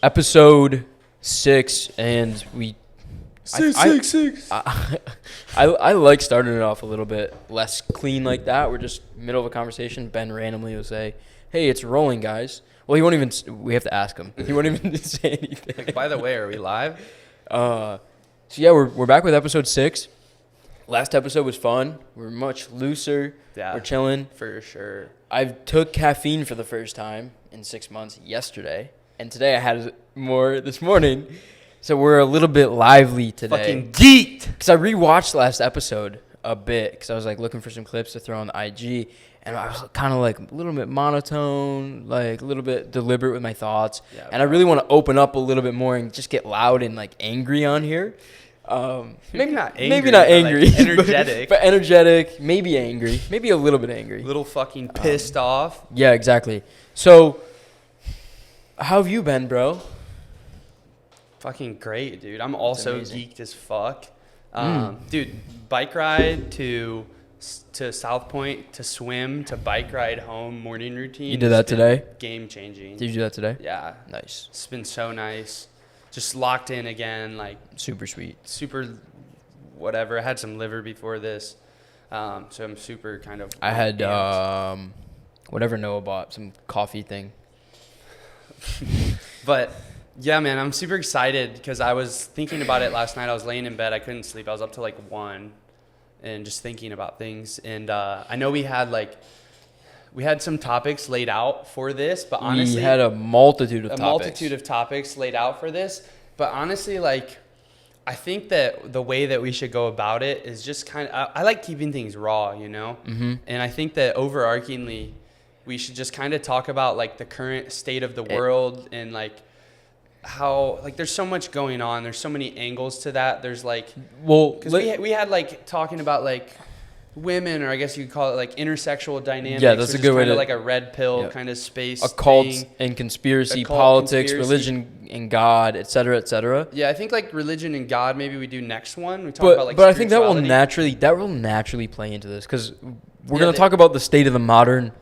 episode 6, and we... Six. I like starting it off a little bit less clean like that. We're just middle of a conversation. Ben randomly will say, "Hey, it's rolling, guys." Well, he won't even. We have to ask him. He won't even say anything. By the way, are we live? So yeah, we're back with episode 6. Last episode was fun. We're much looser. Yeah, we're chilling for sure. I took caffeine for the first time in 6 months yesterday, and today I had more this morning. So we're a little bit lively today. Fucking geeked. Because I rewatched last episode a bit because I was like looking for some clips to throw on the IG, and I was kind of like a little bit monotone, like a little bit deliberate with my thoughts. Yeah, and I really want to open up a little bit more and just get loud and like angry on here. Maybe not angry. Maybe not angry. Like energetic. but energetic. Maybe angry. Maybe a little bit angry. A little fucking pissed off. Yeah, exactly. So, how have you been, bro? Fucking great, dude. I'm also geeked as fuck. Dude, bike ride to South Point, to swim, to bike ride home, morning routine. You did that today? Game changing. Did you do that today? Yeah. Nice. It's been so nice. Just locked in again, like super sweet. Super whatever. I had some liver before this. So I'm super kind of I had whatever Noah bought, some coffee thing. But yeah, man, I'm super excited because I was thinking about it last night. I was laying in bed. I couldn't sleep. I was up till like 1 and just thinking about things. And I know we had some topics laid out for this, but honestly, we had a multitude of topics laid out for this. But honestly, like, I think that the way that we should go about it is just kind of, I like keeping things raw, you know? Mm-hmm. And I think that overarchingly, we should just kind of talk about like the current state of the world and like how, like, there's so much going on. There's so many angles to that. There's like, well, because we had like talking about like women, or I guess you could call it like intersexual dynamics. Yeah, that's a good way to, like a red pill kind of space. Occult and conspiracy, politics, religion and God, et cetera, et cetera. Yeah, I think like religion and God, maybe we do next one. We talk about like, but I think that will naturally play into this because we're going to talk about the state of the modern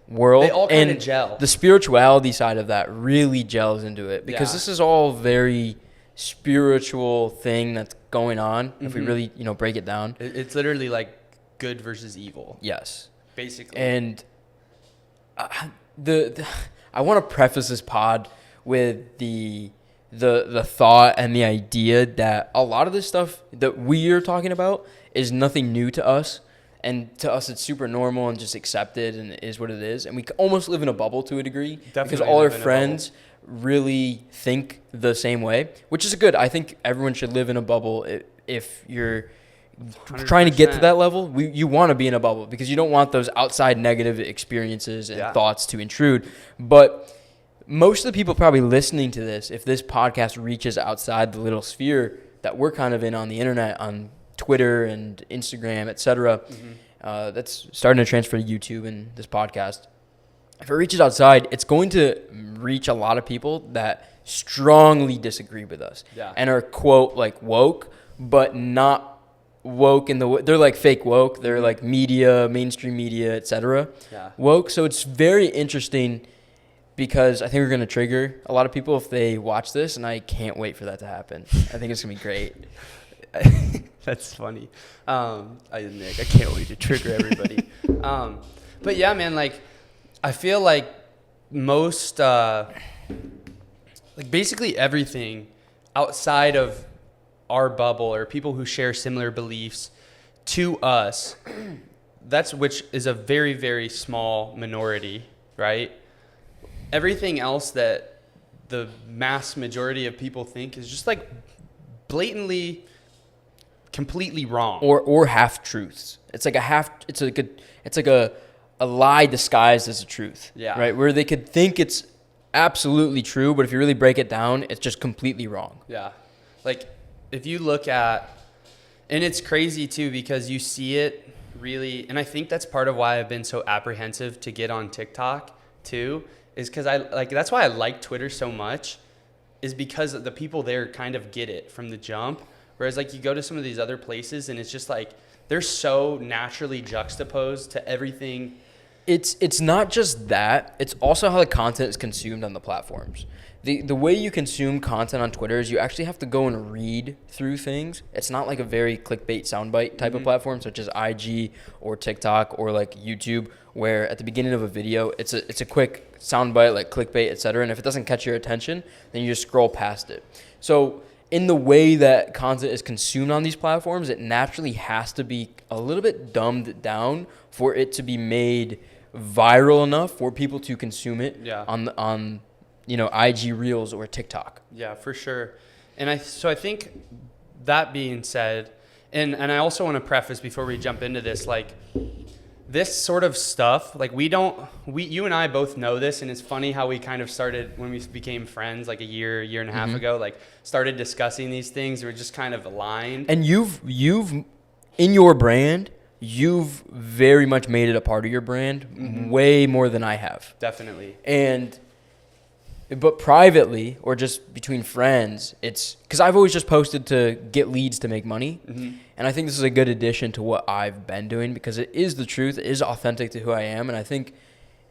world. They all kind of gel. The spirituality side of that really gels into it because this is all very spiritual thing that's going on. If we really, break it down, it's literally like good versus evil. Yes, basically. And I want to preface this pod with the thought and the idea that a lot of this stuff that we are talking about is nothing new to us. And to us, it's super normal and just accepted and it is what it is. And we almost live in a bubble to a degree. Definitely, because all our friends really think the same way, which is good. I think everyone should live in a bubble if you're 100%. Trying to get to that level. You want to be in a bubble because you don't want those outside negative experiences and thoughts to intrude. But most of the people probably listening to this, if this podcast reaches outside the little sphere that we're kind of in on the internet, on Twitter and Instagram, etc. That's starting to transfer to YouTube and this podcast. If it reaches outside, it's going to reach a lot of people that strongly disagree with us and are, quote, like woke, but not woke in the they're like fake woke. They're like media, mainstream media, etc. Woke. So it's very interesting because I think we're going to trigger a lot of people if they watch this, and I can't wait for that to happen. I think it's going to be great. That's funny. Nick, I can't wait to trigger everybody. But yeah, man, like, I feel like most, like basically everything outside of our bubble or people who share similar beliefs to us, which is a very, very small minority, right? Everything else that the mass majority of people think is just like blatantly completely wrong or half truths. It's like a lie disguised as a truth. Yeah. Right? Where they could think it's absolutely true, but if you really break it down, it's just completely wrong. Yeah. Like if you look at, and it's crazy too because you see it really, and I think that's part of why I've been so apprehensive to get on TikTok too, is because that's why I like Twitter so much, is because the people there kind of get it from the jump. Whereas like you go to some of these other places and it's just like they're so naturally juxtaposed to everything. It's not just that. It's also how the content is consumed on the platforms. the way you consume content on Twitter is you actually have to go and read through things. It's not like a very clickbait soundbite type of platform, such as IG or TikTok or like YouTube, where at the beginning of a video, it's a quick soundbite like clickbait, etc. And if it doesn't catch your attention, then you just scroll past it. So in the way that content is consumed on these platforms, it naturally has to be a little bit dumbed down for it to be made viral enough for people to consume it on IG Reels or TikTok. Yeah, for sure. And I think that being said, and I also want to preface before we jump into this, like this sort of stuff, like you and I both know this, and it's funny how we kind of started when we became friends like a year and a half ago, like started discussing these things. We're just kind of aligned. And you've in your brand, you've very much made it a part of your brand way more than I have. Definitely. But privately or just between friends, it's because I've always just posted to get leads to make money. And I think this is a good addition to what I've been doing because it is the truth. It is authentic to who I am. And I think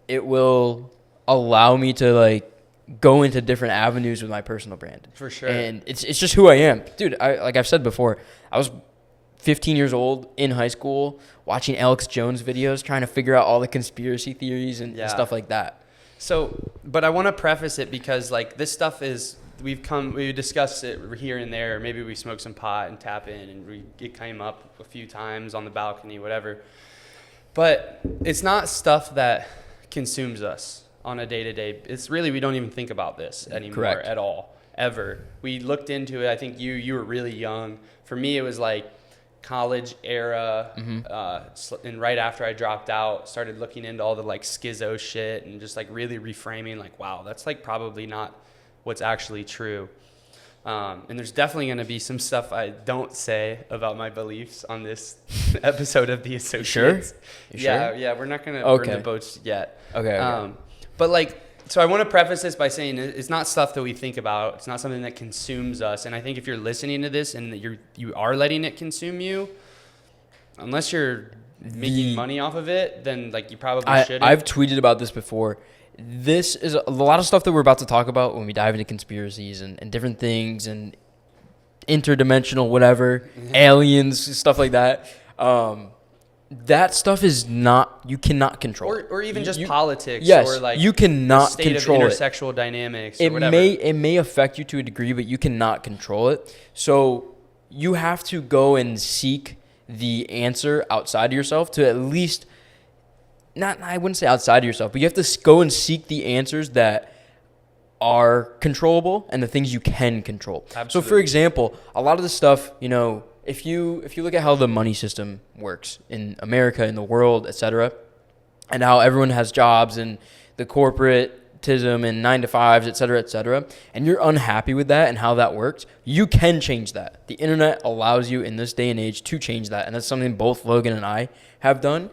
it will allow me to like go into different avenues with my personal brand. For sure. And it's just who I am. Dude, like I've said before, I was 15 years old in high school watching Alex Jones videos, trying to figure out all the conspiracy theories and stuff like that. So, but I want to preface it because like this stuff is, we discussed it here and there. Maybe we smoke some pot and tap in and it came up a few times on the balcony, whatever. But it's not stuff that consumes us on a day-to-day. It's really, we don't even think about this anymore at all, ever. We looked into it. I think you were really young. For me, it was like college era, and right after I dropped out, started looking into all the like schizo shit and just like really reframing like, wow, that's like probably not what's actually true. And there's definitely going to be some stuff I don't say about my beliefs on this episode of The Associates. Sure? Yeah, we're not going to burn the boats yet. Okay. But like, so I want to preface this by saying it's not stuff that we think about. It's not something that consumes us. And I think if you're listening to this and that you are letting it consume you, unless you're making money off of it, then like you probably shouldn't. I've tweeted about this before. This is a lot of stuff that we're about to talk about when we dive into conspiracies and different things and interdimensional whatever, aliens, stuff like that. That stuff is not, you cannot control. Or even just politics. Yes, or like you cannot the state control of intersexual dynamics or whatever. It may affect you to a degree, but you cannot control it. So you have to go and seek the answer outside of yourself to at least, I wouldn't say outside of yourself, but you have to go and seek the answers that are controllable and the things you can control. Absolutely. So for example, a lot of the stuff, if you look at how the money system works in America, in the world, etc., and how everyone has jobs and the corporatism and 9-to-5s, etc., and you're unhappy with that and how that works, you can change that. The internet allows you in this day and age to change that, and that's something both Logan and I have done.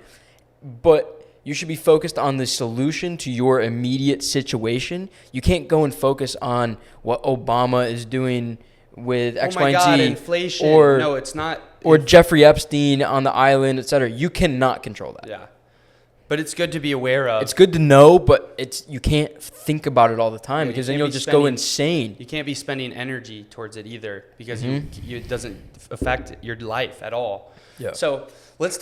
But you should be focused on the solution to your immediate situation. You can't go and focus on what Obama is doing with X, Y, and Z, inflation. Or no, it's not. Or Jeffrey Epstein on the island, etc. You cannot control that. Yeah, but it's good to be aware of. It's good to know, but you can't think about it all the time because then you'll just go insane. You can't be spending energy towards it either because it doesn't affect your life at all. Yeah. So let's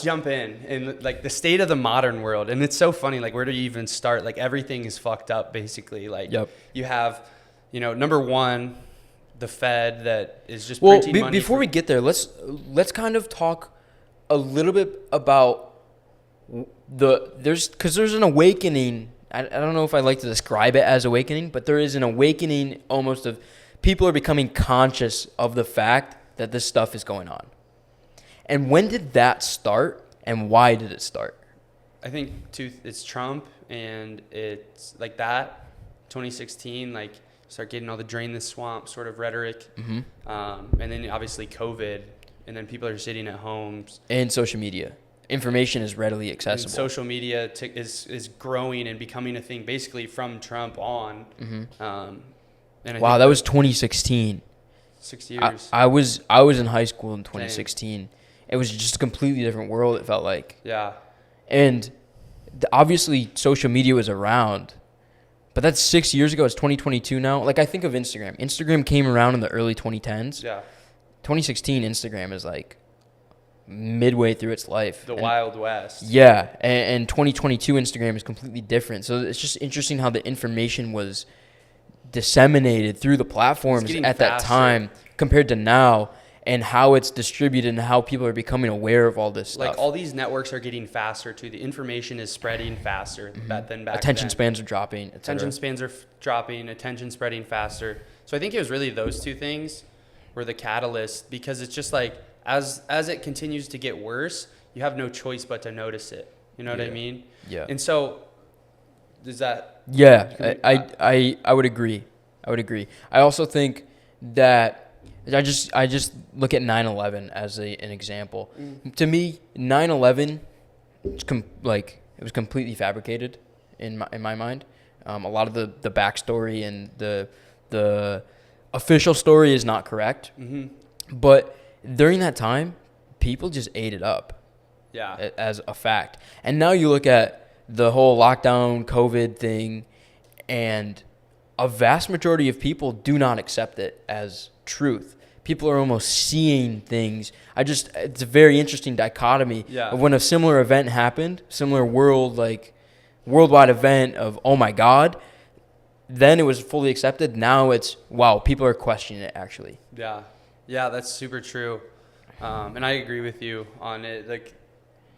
jump in like the state of the modern world. And it's so funny, like where do you even start? Like everything is fucked up basically. Like you have, number one, the Fed that is just printing money. Before we get there, let's kind of talk a little bit about there's an awakening. I don't know if I like to describe it as awakening, but there is an awakening almost of people are becoming conscious of the fact that this stuff is going on. And when did that start, and why did it start? I think it's Trump, and it's like that, 2016, like start getting all the drain the swamp sort of rhetoric, and then obviously COVID, and then people are sitting at homes. And social media. Information is readily accessible. And social media is growing and becoming a thing basically from Trump on. And wow, that was 2016. 6 years. I was in high school in 2016. Dang. It was just a completely different world, it felt like. Yeah. And obviously social media was around, But that's 6 years ago. It's 2022 now. Like, I think of Instagram. Instagram came around in the early 2010s. Yeah. 2016, Instagram is like midway through its life. The Wild West. Yeah. And 2022 Instagram is completely different. So it's just interesting how the information was disseminated through the platforms at that time compared to now, and how it's distributed and how people are becoming aware of all this stuff. Like, all these networks are getting faster too. The information is spreading faster than back Attention then. spans are dropping. Attention spans are dropping. Attention spreading faster. So I think it was really those two things were the catalyst, because it's just like as it continues to get worse, you have no choice but to notice it. You know what I mean? Yeah. And so does that? Yeah, I would agree. I also think that I just look at 9/11 as an example. To me, 9/11, it was completely fabricated in my mind. A lot of the backstory and the official story is not correct. But during that time, people just ate it up. Yeah. As a fact. And now you look at the whole lockdown COVID thing, and a vast majority of people do not accept it as truth. People are almost seeing things. It's a very interesting dichotomy of when a similar event happened, similar worldwide event of, oh my God, then it was fully accepted. Now it's, wow, people are questioning it actually. Yeah. Yeah, that's super true. And I agree with you on it. Like,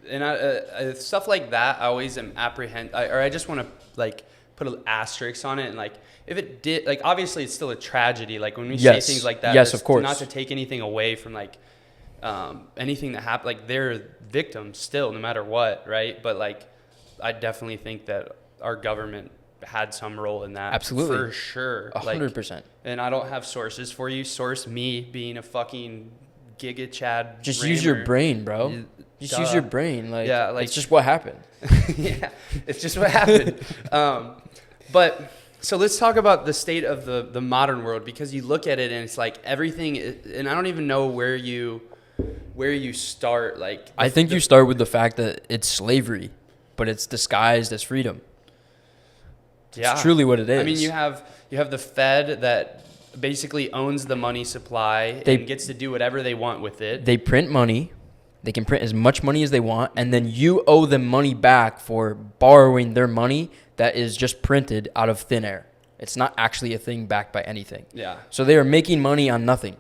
and stuff like that, I always am I just want to put an asterisk on it, and if it did, obviously it's still a tragedy. Like, when we say things like that, yes, of course, not to take anything away from anything that happened. They're victims still, no matter what, right? But I definitely think that our government had some role in that. Absolutely, for sure, 100%. And I don't have sources for you. Source me being a fucking Giga Chad. Just use your brain, bro. Just use your brain. It's just what happened. Yeah, it's just what happened. But so let's talk about the state of the modern world, because you look at it and it's like everything, and I don't even know where you start. I think you start with the fact that it's slavery, but it's disguised as freedom. Yeah, it's truly what it is. I mean, you have the Fed that basically owns the money supply and gets to do whatever they want with it. They print money. They can print as much money as they want, and then you owe them money back for borrowing their money that is just printed out of thin air. It's not actually a thing backed by anything. Yeah. So they are making money on nothing.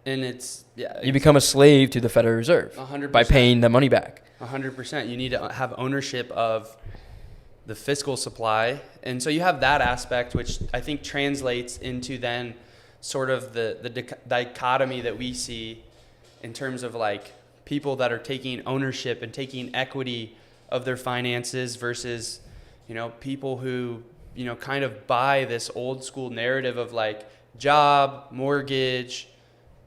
And you become a slave to the Federal Reserve 100%. By paying the money back. 100%. You need to have ownership of the fiscal supply. And so you have that aspect, which I think translates into then sort of the dichotomy that we see in terms of people that are taking ownership and taking equity of their finances versus, people who, kind of buy this old school narrative of job, mortgage.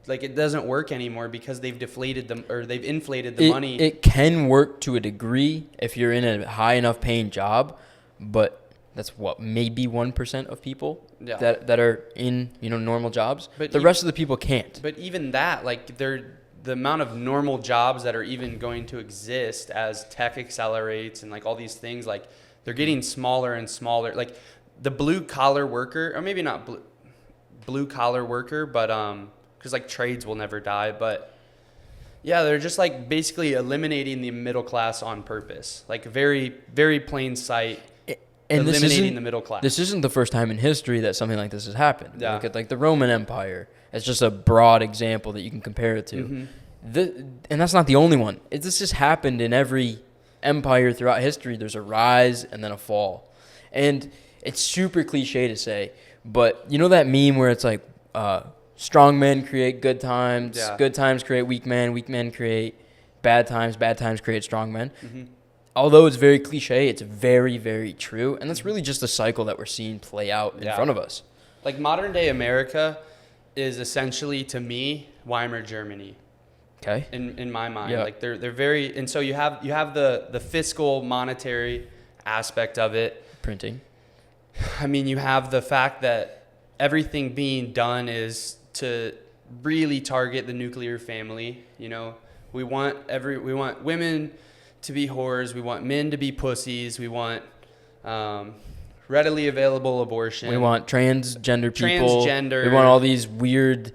It doesn't work anymore because they've deflated them, or they've inflated the money. It can work to a degree if you're in a high enough paying job, but that's maybe 1% of people that are in, normal jobs. But the rest of the people can't. But even that, the amount of normal jobs that are even going to exist as tech accelerates and all these things, they're getting smaller and smaller. The blue collar worker, or maybe not blue collar worker, but because trades will never die, but yeah, they're just basically eliminating the middle class on purpose, very, very plain sight. And eliminating the middle class. This isn't the first time in history that something like this has happened. Yeah. Look at the Roman Empire. It's just a broad example that you can compare it to. And that's not the only one. This just happened in every empire throughout history. There's a rise and then a fall. And it's super cliche to say, but you know that meme where it's strong men create good times, good times create weak men create bad times create strong men. Although it's very cliche, it's very, very true. And that's really just a cycle that we're seeing play out in front of us. Modern day America is essentially, to me, Weimar Germany. Okay. In my mind. Yeah. They're very, and so you have the fiscal monetary aspect of it. Printing. I mean, you have the fact that everything being done is to really target the nuclear family. We want women to be whores. We want men to be pussies. We want readily available abortion. We want transgender people. Transgender. We want all these weird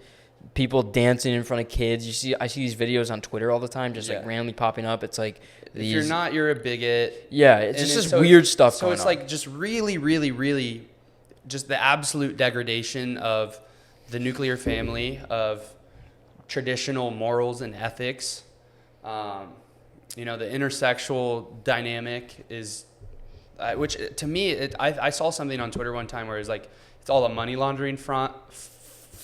people dancing in front of kids. I see these videos on Twitter all the time, just like randomly popping up. It's like if you're not, you're a bigot. Yeah, it's just weird stuff. So it's like just really, really, really, just the absolute degradation of the nuclear family, of traditional morals and ethics. You know, the intersexual dynamic is, which to me, I saw something on Twitter one time where it's like, it's all a money laundering front,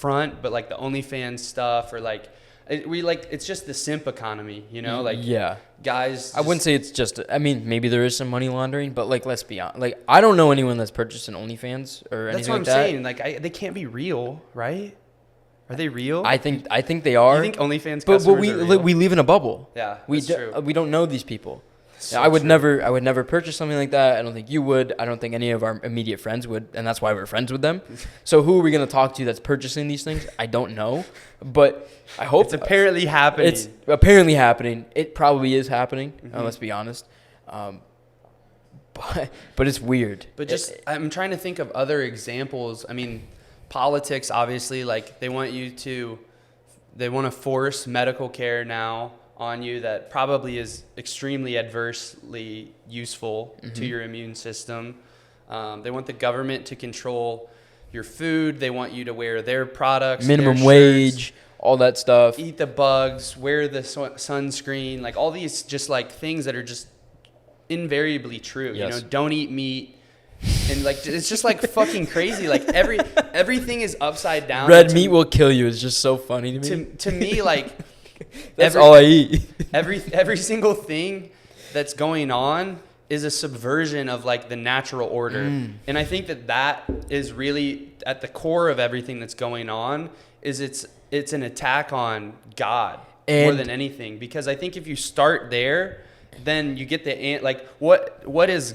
but like the OnlyFans stuff, or like, it's just the simp economy, you know, like, yeah, guys. I wouldn't say it's just, I mean, maybe there is some money laundering, but like, let's be honest, like, I don't know anyone that's purchased an OnlyFans or anything like that. That's what I'm saying. Like, they can't be real, right? Are they real? I think they are. You think OnlyFans but customers are real? We live in a bubble. Yeah, that's true. We don't know these people. So I would never purchase something like that. I don't think you would. I don't think any of our immediate friends would, and that's why we're friends with them. So who are we going to talk to that's purchasing these things? I don't know, but I hope it's apparently happening. It's apparently happening. It probably is happening. Let's be honest. But it's weird. But I'm trying to think of other examples. I mean, politics, obviously, like they want to force medical care now on you that probably is extremely adversely useful to your immune system. They want the government to control your food. They want you to wear their products, minimum their wage, shirts, all that stuff. eat the bugs, wear the sunscreen, like all these just like things that are just invariably true. Yes. You know, don't eat meat. And like it's just like fucking crazy. Like everything is upside down. Red meat will kill you. It's just so funny to me. To me, like that's all I eat. every single thing that's going on is a subversion of like the natural order. And I think that is really at the core of everything that's going on. Is it's an attack on God more than anything. Because I think if you start there, then you get like what is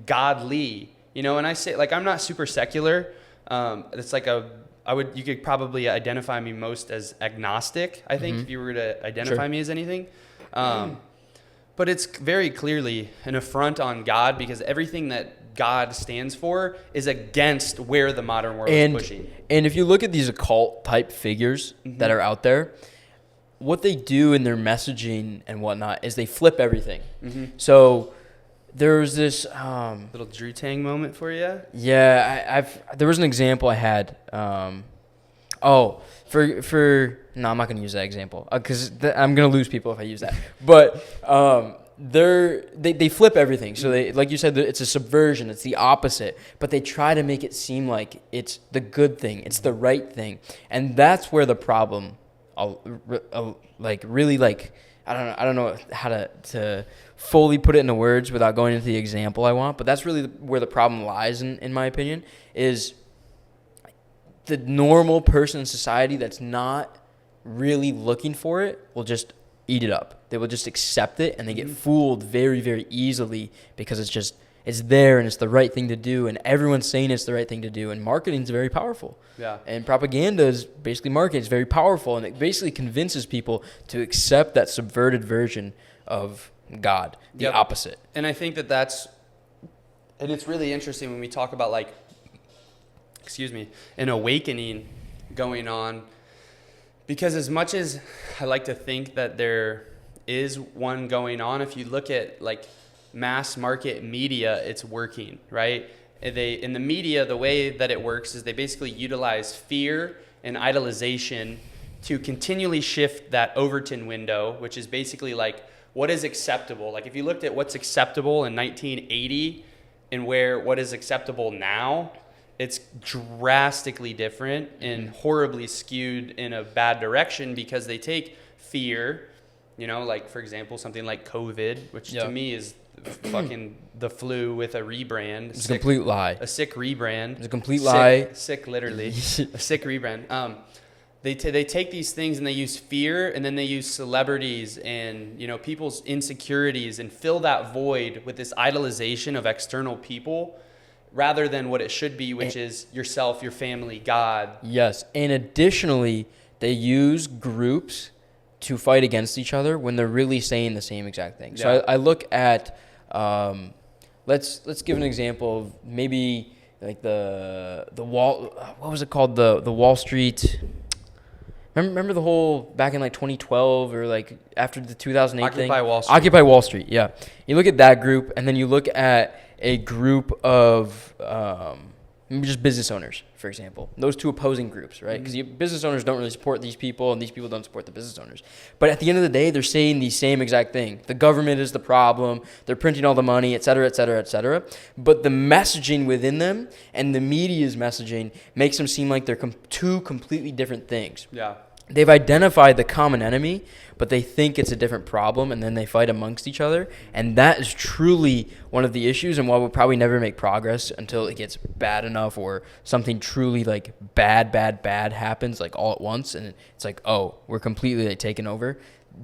godly? You know, and I say, like, I'm not super secular. It's like you could probably identify me most as agnostic, I think, if you were to identify me as anything. But it's very clearly an affront on God, because everything that God stands for is against where the modern world is pushing. And if you look at these occult type figures that are out there, what they do in their messaging and whatnot is they flip everything. So there's this little Drew Tang moment for you. Yeah, there was an example I had. No, I'm not gonna use that example because I'm gonna lose people if I use that. But they flip everything. So they, like you said, it's a subversion. It's the opposite. But they try to make it seem like it's the good thing. It's the right thing, and that's where the problem, really I don't know how to fully put it into words without going into the example I want, but that's really where the problem lies, in my opinion, is the normal person in society that's not really looking for it will just eat it up. They will just accept it, and they get fooled very, very easily because it's there and it's the right thing to do, and everyone's saying it's the right thing to do, and marketing is very powerful. Yeah. And propaganda is basically marketing. It's very powerful, and it basically convinces people to accept that subverted version of God, the opposite. And I think and it's really interesting when we talk about like, an awakening going on, because as much as I like to think that there is one going on, if you look at like mass market media, it's working, right? In the media, the way that it works is they basically utilize fear and idolization to continually shift that Overton window, which is basically like what is acceptable. Like if you looked at what's acceptable in 1980 and what is acceptable now, it's drastically different and horribly skewed in a bad direction, because they take fear, you know, like for example, something like COVID, which to me is fucking the flu with a rebrand. It's a complete lie. A sick rebrand. It's a complete lie. Sick, literally. A sick rebrand. They take these things and they use fear, and then they use celebrities and, you know, people's insecurities, and fill that void with this idolization of external people rather than what it should be, which is yourself, your family, God. Yes. And additionally, they use groups to fight against each other when they're really saying the same exact thing. So I look at let's give an example of maybe like the wall. What was it called? The Wall Street. Remember the whole back in like 2012 or like after the 2008 thing? Occupy Wall Street. Occupy Wall Street. Yeah. You look at that group, and then you look at a group of maybe just business owners, for example. Those two opposing groups, right? Because business owners don't really support these people, and these people don't support the business owners. But at the end of the day, they're saying the same exact thing. The government is the problem. They're printing all the money, et cetera, et cetera, et cetera. But the messaging within them and the media's messaging makes them seem like they're two completely different things. Yeah. They've identified the common enemy, but they think it's a different problem, and then they fight amongst each other. And that is truly one of the issues, and why we'll probably never make progress until it gets bad enough or something truly like bad happens like all at once, and it's like, oh, we're completely like taken over.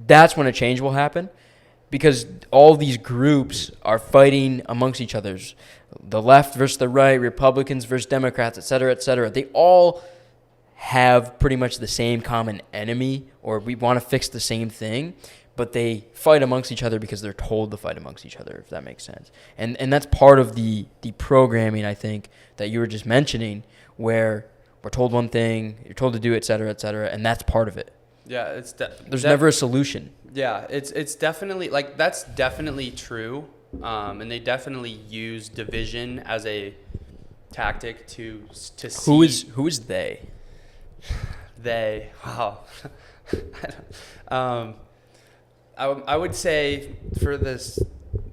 That's when a change will happen, because all these groups are fighting amongst each other. The left versus the right, Republicans versus Democrats, et cetera, et cetera. They all have pretty much the same common enemy, or we want to fix the same thing, but they fight amongst each other because they're told to fight amongst each other, if that makes sense. And that's part of the programming, I think, that you were just mentioning, where we're told one thing, you're told to do, et cetera, and that's part of it. Yeah, there's never a solution. Yeah, it's definitely, like, that's definitely true, and they definitely use division as a tactic to see. Who is they? They, wow. I would say, for the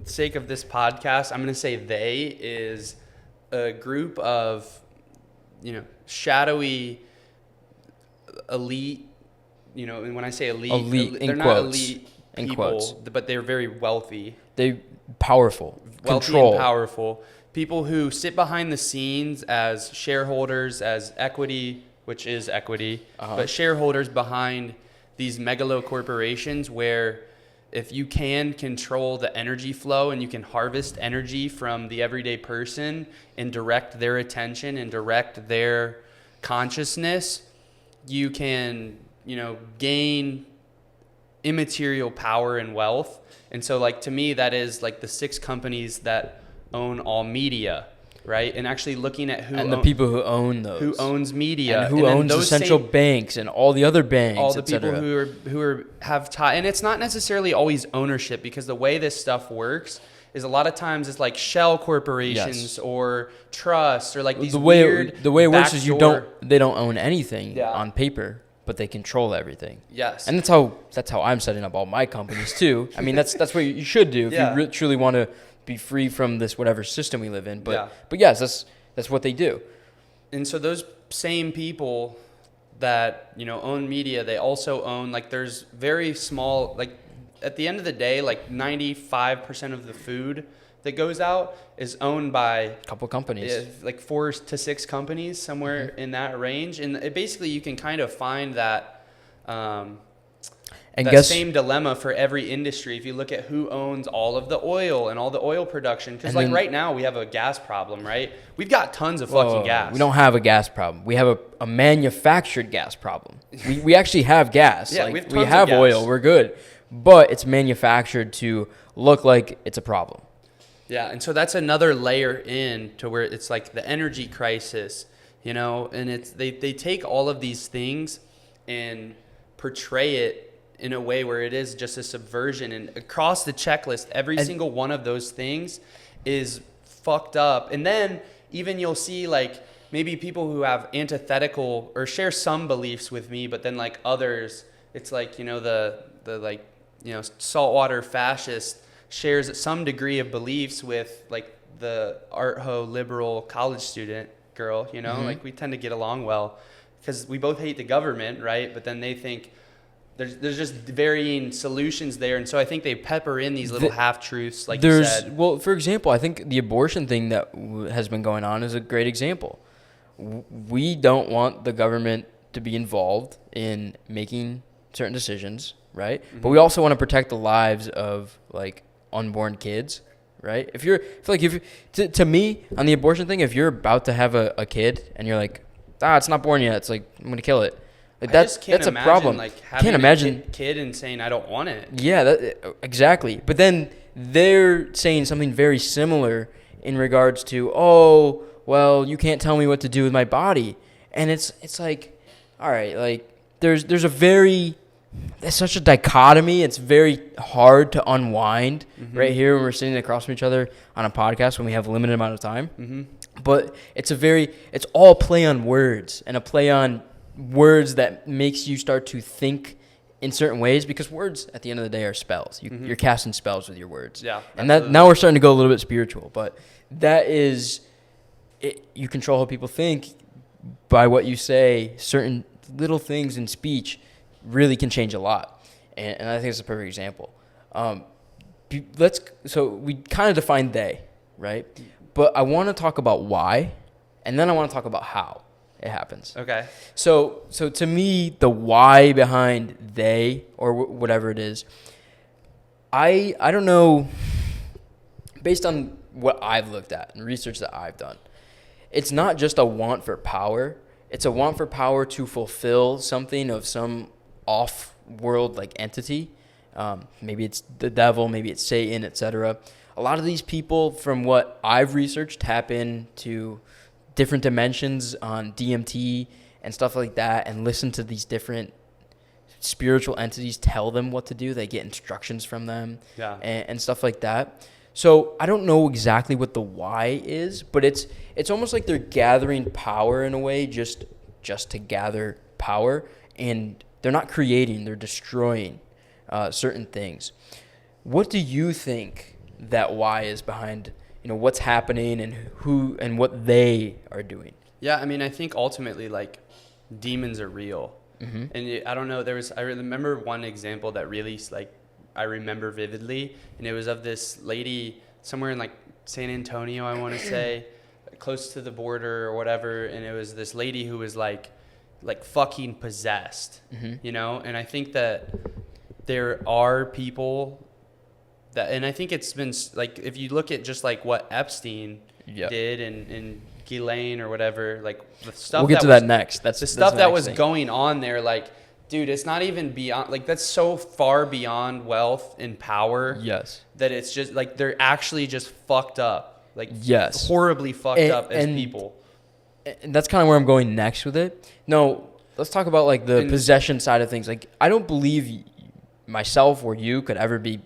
sake of this podcast, I'm going to say they is a group of, shadowy elite, and when I say elite, they're not elite people, but they're very wealthy. They powerful, wealthy control. And powerful. People who sit behind the scenes as shareholders, as equity, which is equity, but shareholders behind these megalo corporations, where if you can control the energy flow and you can harvest energy from the everyday person and direct their attention and direct their consciousness, you can, gain immaterial power and wealth. And so, like, to me, that is like the 6 companies that own all media. Right, and actually looking at the people who own those, who owns media, and who owns the central banks and all the other banks, all the people who have tie, and it's not necessarily always ownership, because the way this stuff works is a lot of times it's like shell corporations or trusts or like these weird. The way it works is they don't own anything on paper, but they control everything. Yes, and that's how I'm setting up all my companies too. I mean, that's what you should do if you truly want to be free from this whatever system we live in. But yes, that's what they do. And so those same people that, own media, they also own, like, there's very small, like, at the end of the day, like 95% of the food that goes out is owned by a couple companies, like 4 to 6 companies, somewhere in that range. And basically you can kind of find that same dilemma for every industry. If you look at who owns all of the oil and all the oil production, because like right now we have a gas problem, right? We've got tons of fucking gas. We don't have a gas problem. We have a manufactured gas problem. We actually have gas. Yeah, like, we have oil. We're good. But it's manufactured to look like it's a problem. Yeah, and so that's another layer in to where it's like the energy crisis, and it's they take all of these things and portray it in a way where it is just a subversion, and across the checklist, every single one of those things is fucked up. And then even you'll see, like, maybe people who have antithetical or share some beliefs with me, but then like others, it's like, the saltwater fascist shares some degree of beliefs with like the art ho liberal college student girl, like we tend to get along well because we both hate the government, right? But then they think there's just varying solutions there. And so I think they pepper in these little half-truths, like you said. Well, for example, I think the abortion thing that has been going on is a great example. We don't want the government to be involved in making certain decisions, right? Mm-hmm. But we also want to protect the lives of, like, unborn kids, right? To me, on the abortion thing, if you're about to have a kid and you're like, it's not born yet, it's like, I'm going to kill it. Like, that's a problem. Like, having a kid and saying I don't want it. Yeah, exactly. But then they're saying something very similar in regards to, oh, well, you can't tell me what to do with my body. And it's like, all right, like there's such a dichotomy. It's very hard to unwind right here when we're sitting across from each other on a podcast when we have a limited amount of time. But it's all play on words, and a play on words that makes you start to think in certain ways, because words at the end of the day are spells. You're casting spells with your words. Yeah. And that now we're starting to go a little bit spiritual, but that is it. You control how people think by what you say. Certain little things in speech really can change a lot. And I think it's a perfect example. So we kind of defined they, right? But I want to talk about why, and then I want to talk about how it happens. Okay. So to me, the why behind they, or whatever it is, I don't know, based on what I've looked at and research that I've done, it's not just a want for power. It's a want for power to fulfill something of some off-world like entity. Maybe it's the devil, maybe it's Satan, etc. A lot of these people, from what I've researched, tap into different dimensions on DMT and stuff like that, and listen to these different spiritual entities tell them what to do. They get instructions from them, and stuff like that. So I don't know exactly what the why is, but it's almost like they're gathering power in a way, just to gather power, and they're not creating, they're destroying certain things. What do you think that why is behind, what's happening and who and what they are doing? Yeah, I mean, I think ultimately, like, demons are real. And I don't know, I remember one example that really, like, I remember vividly, and it was of this lady somewhere in, like, San Antonio, I want to say, close to the border or whatever, and it was this lady who was, like fucking possessed, And I think that there are people that, and I think it's been, like, if you look at just, like, what Epstein did and Ghislaine or whatever, like, the stuff we'll get to that next. That's the stuff that was thing. going on there, like, dude, it's not even beyond, like, that's so far beyond wealth and power. Yes. That it's just, like, they're actually just fucked up. Like, yes. Horribly fucked up as people. And that's kind of where I'm going next with it. No, let's talk about, like, the possession side of things. Like, I don't believe myself or you could ever be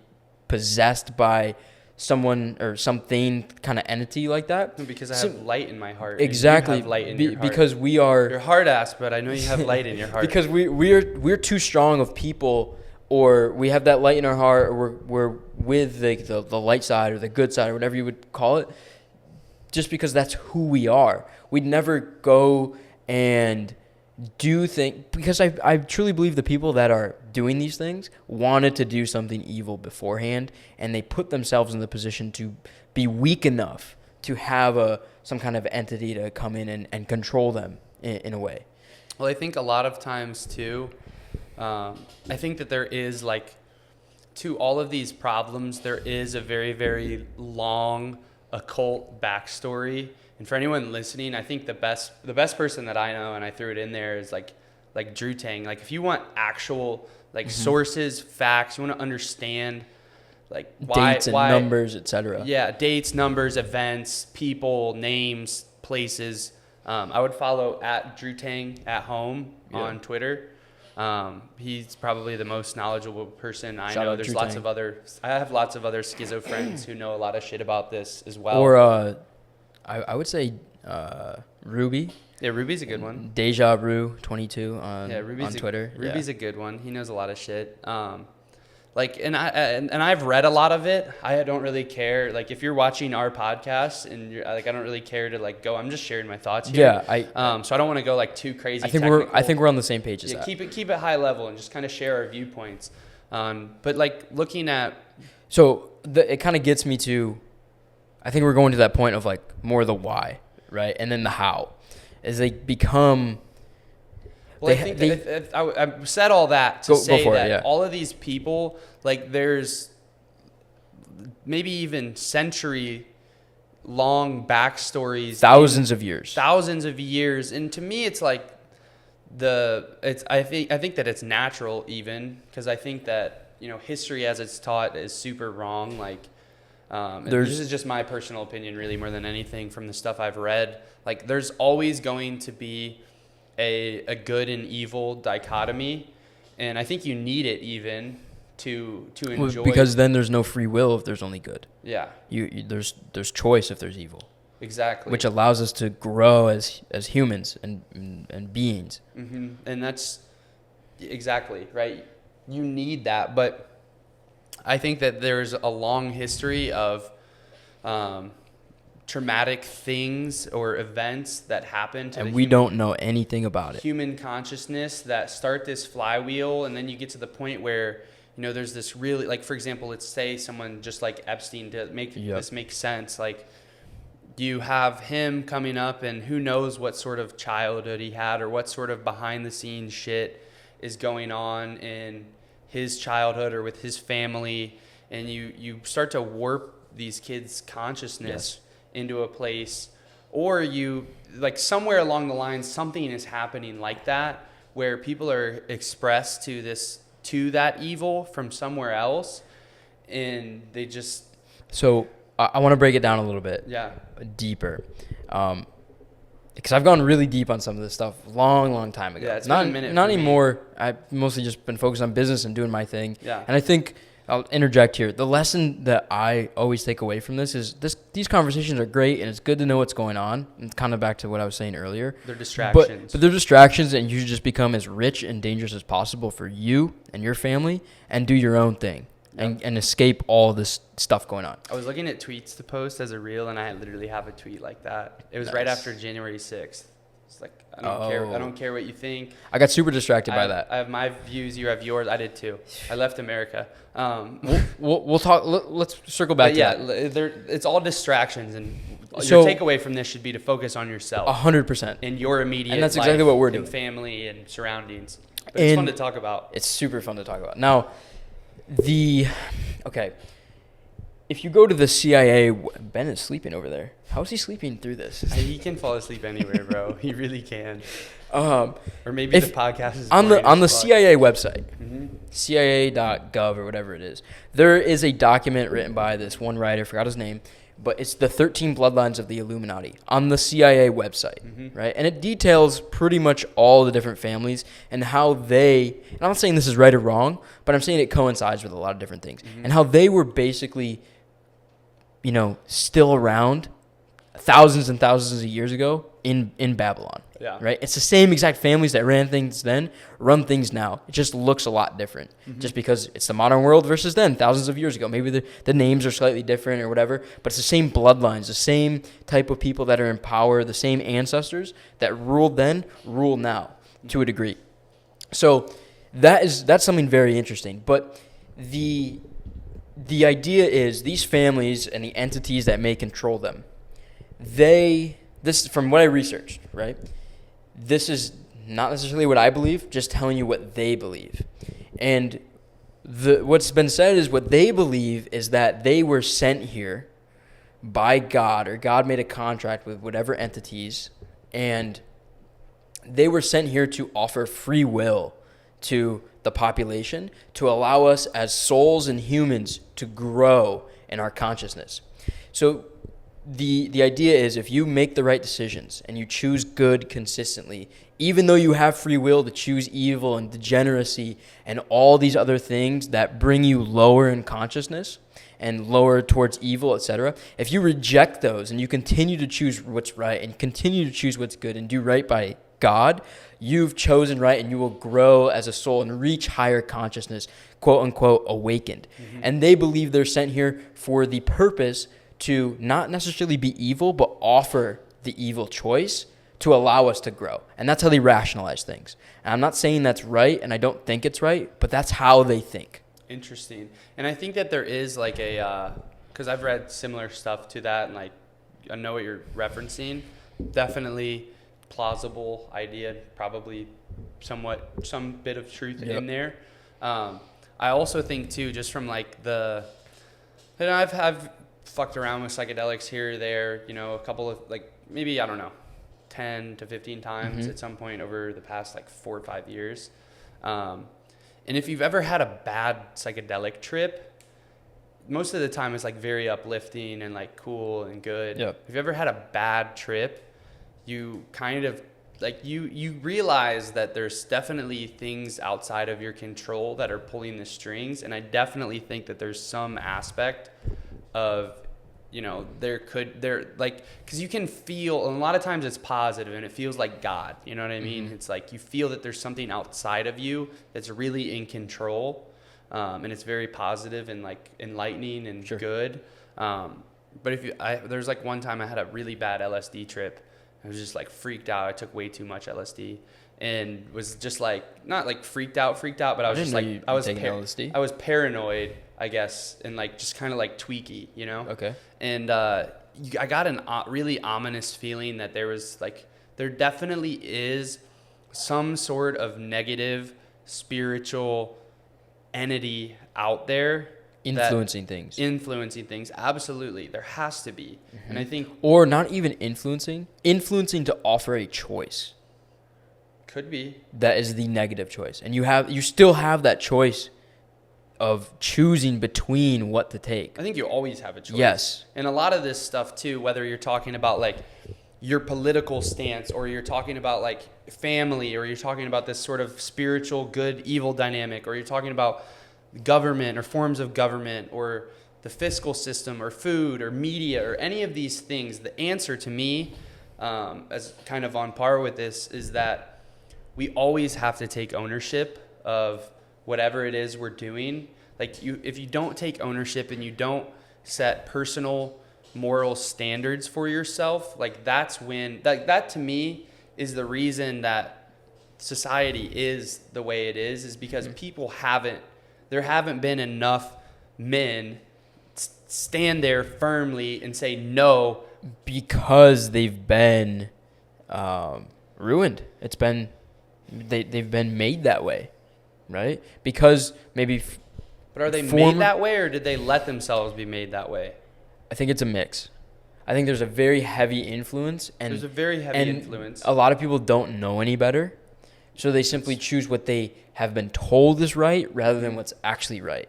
possessed by someone or something, kind of entity like that. Because I have light in my heart. Exactly. You have light in your heart. Because we are... You're hard ass, but I know you have light in your heart. Because we're too strong of people, or we have that light in our heart, or we're with the light side or the good side or whatever you would call it, just because that's who we are. We'd never go and do things, because I truly believe the people that are doing these things wanted to do something evil beforehand, and they put themselves in the position to be weak enough to have some kind of entity to come in and control them in a way. Well, I think a lot of times too, I think that there is, like, to all of these problems, there is a very, very long occult backstory. And for anyone listening, I think the best person that I know, and I threw it in there, is like Drew Tang. Like, if you want actual, like, sources, facts, you want to understand, like, dates and numbers, etc. Yeah, dates, numbers, events, people, names, places. I would follow at Drew Tang at home on Twitter. He's probably the most knowledgeable person I know. There's lots of other. I have lots of other schizo friends who know a lot of shit about this as well. Or I would say Ruby. Yeah, Ruby's a good one. Deja Brew 22 on Twitter. Ruby's a good one. He knows a lot of shit. And I've read a lot of it. I don't really care. Like, if you're watching our podcast and you're like, I don't really care to, like, go. I'm just sharing my thoughts here. Yeah, so I don't want to go, like, too crazy. I think we're on the same page as that. Keep it high level and just kind of share our viewpoints. But, like, looking at, so it kind of gets me to, I think we're going to that point of, like, more the why, right, and then the how, as they become. Well, I think I said all that to say that all of these people, like, there's maybe even century-long backstories. Thousands of years. And to me, it's like I think that it's natural, even, because I think that, history as it's taught is super wrong. Like, And this is just my personal opinion, really, more than anything from the stuff I've read. Like, there's always going to be a good and evil dichotomy, and I think you need it even to enjoy. Because then there's no free will if there's only good. Yeah. There's choice if there's evil. Exactly. Which allows us to grow as humans and beings. Mm-hmm. And that's exactly right. You need that, but I think that there's a long history of traumatic things or events that happen to and we don't know anything about it. Human consciousness that start this flywheel, and then you get to the point where there's this really, like, for example, let's say someone just like Epstein, to make this make sense, like, you have him coming up, and who knows what sort of childhood he had or what sort of behind the scenes shit is going on in his childhood or with his family, and you start to warp these kids' consciousness into a place, or you, like, somewhere along the line something is happening like that where people are expressed to that evil from somewhere else, and they just... So I want to break it down a little bit deeper, because I've gone really deep on some of this stuff long time ago. Yeah, it's been a minute. Not anymore. I've mostly just been focused on business and doing my thing. Yeah. And I think I'll interject here. The lesson that I always take away from this is these conversations are great, and it's good to know what's going on. And kind of back to what I was saying earlier. They're distractions. But they're distractions, and you should just become as rich and dangerous as possible for you and your family, and do your own thing. And escape all this stuff going on. I was looking at tweets to post as a reel, and I literally have a tweet like that. It was right after January 6th. It's like, I don't care what you think. I got super distracted by that. I have my views, you have yours. I did too. I left America. We'll talk. Let's circle back to that. It's all distractions, and your takeaway from this should be to focus on yourself. 100%. In your immediate and that's life, exactly what we're doing. And family and surroundings. But it's fun to talk about. It's super fun to talk about. Now, if you go to the CIA, Ben is sleeping over there. How is he sleeping through this? He can fall asleep anywhere, bro. He really can. Or maybe the podcast is on the CIA website, CIA.gov or whatever it is. There is a document written by this one writer, forgot his name, but it's the 13 Bloodlines of the Illuminati on the CIA website, right? And it details pretty much all the different families and how and I'm not saying this is right or wrong, but I'm saying it coincides with a lot of different things, and how they were basically, still around thousands and thousands of years ago in Babylon, right? It's the same exact families that ran things then, run things now. It just looks a lot different, just because it's the modern world versus then, thousands of years ago. Maybe the names are slightly different or whatever, but it's the same bloodlines, the same type of people that are in power, the same ancestors that ruled then, rule now, to a degree. So that's something very interesting. But the idea is these families and the entities that may control them, this from what I researched, right? This is not necessarily what I believe, just telling you what they believe. And what's been said is what they believe is that they were sent here by God, or God made a contract with whatever entities, and they were sent here to offer free will to the population, to allow us as souls and humans to grow in our consciousness. So the idea is, if you make the right decisions and you choose good consistently, even though you have free will to choose evil and degeneracy and all these other things that bring you lower in consciousness and lower towards evil, etc., if you reject those and you continue to choose what's right and continue to choose what's good and do right by God, you've chosen right, and you will grow as a soul and reach higher consciousness, quote unquote, awakened. And they believe they're sent here for the purpose to not necessarily be evil, but offer the evil choice to allow us to grow. And that's how they rationalize things. And I'm not saying that's right, and I don't think it's right, but that's how they think. Interesting. And I think that there is like because I've read similar stuff to that, and like I know what you're referencing. Definitely plausible idea, probably some bit of truth in there. I also think too, just from like I've fucked around with psychedelics here or there, a couple of, like, maybe, I don't know, 10 to 15 times at some point over the past like 4 or 5 years. And if you've ever had a bad psychedelic trip, most of the time it's like very uplifting and like cool and good. Yeah. Have you ever had a bad trip? You kind of like you realize that there's definitely things outside of your control that are pulling the strings, and I definitely think that there's some aspect of, you know, there like, because you can feel, and a lot of times it's positive and it feels like God, you know what I mean? It's like you feel that there's something outside of you that's really in control, and it's very positive and like enlightening and good. But there's like one time I had a really bad LSD trip. I was just like freaked out. I took way too much LSD and was just like, not like freaked out, but I was just like, I was paranoid, I guess, and like just kind of like tweaky, you know? Okay. And I got a really ominous feeling that there definitely is some sort of negative spiritual entity out there. Influencing things. Absolutely. There has to be. And I think, or not even influencing to offer a choice. Could be. That is the negative choice. And you still have that choice of choosing between what to take. I think you always have a choice. Yes. And a lot of this stuff too, whether you're talking about like your political stance, or you're talking about like family, or you're talking about this sort of spiritual good evil dynamic, or you're talking about government or forms of government, or the fiscal system, or food, or media, or any of these things, the answer to me, as kind of on par with this, is that we always have to take ownership of whatever it is we're doing. Like if you don't take ownership and you don't set personal moral standards for yourself, like that's when that to me is the reason that society is the way it is because people there haven't been enough men stand there firmly and say no, because they've been ruined. It's been they've been made that way, right? Because maybe. But are they made that way, or did they let themselves be made that way? I think it's a mix. I think there's a very heavy influence, and a lot of people don't know any better, so they simply choose what they have been told is right rather than what's actually right,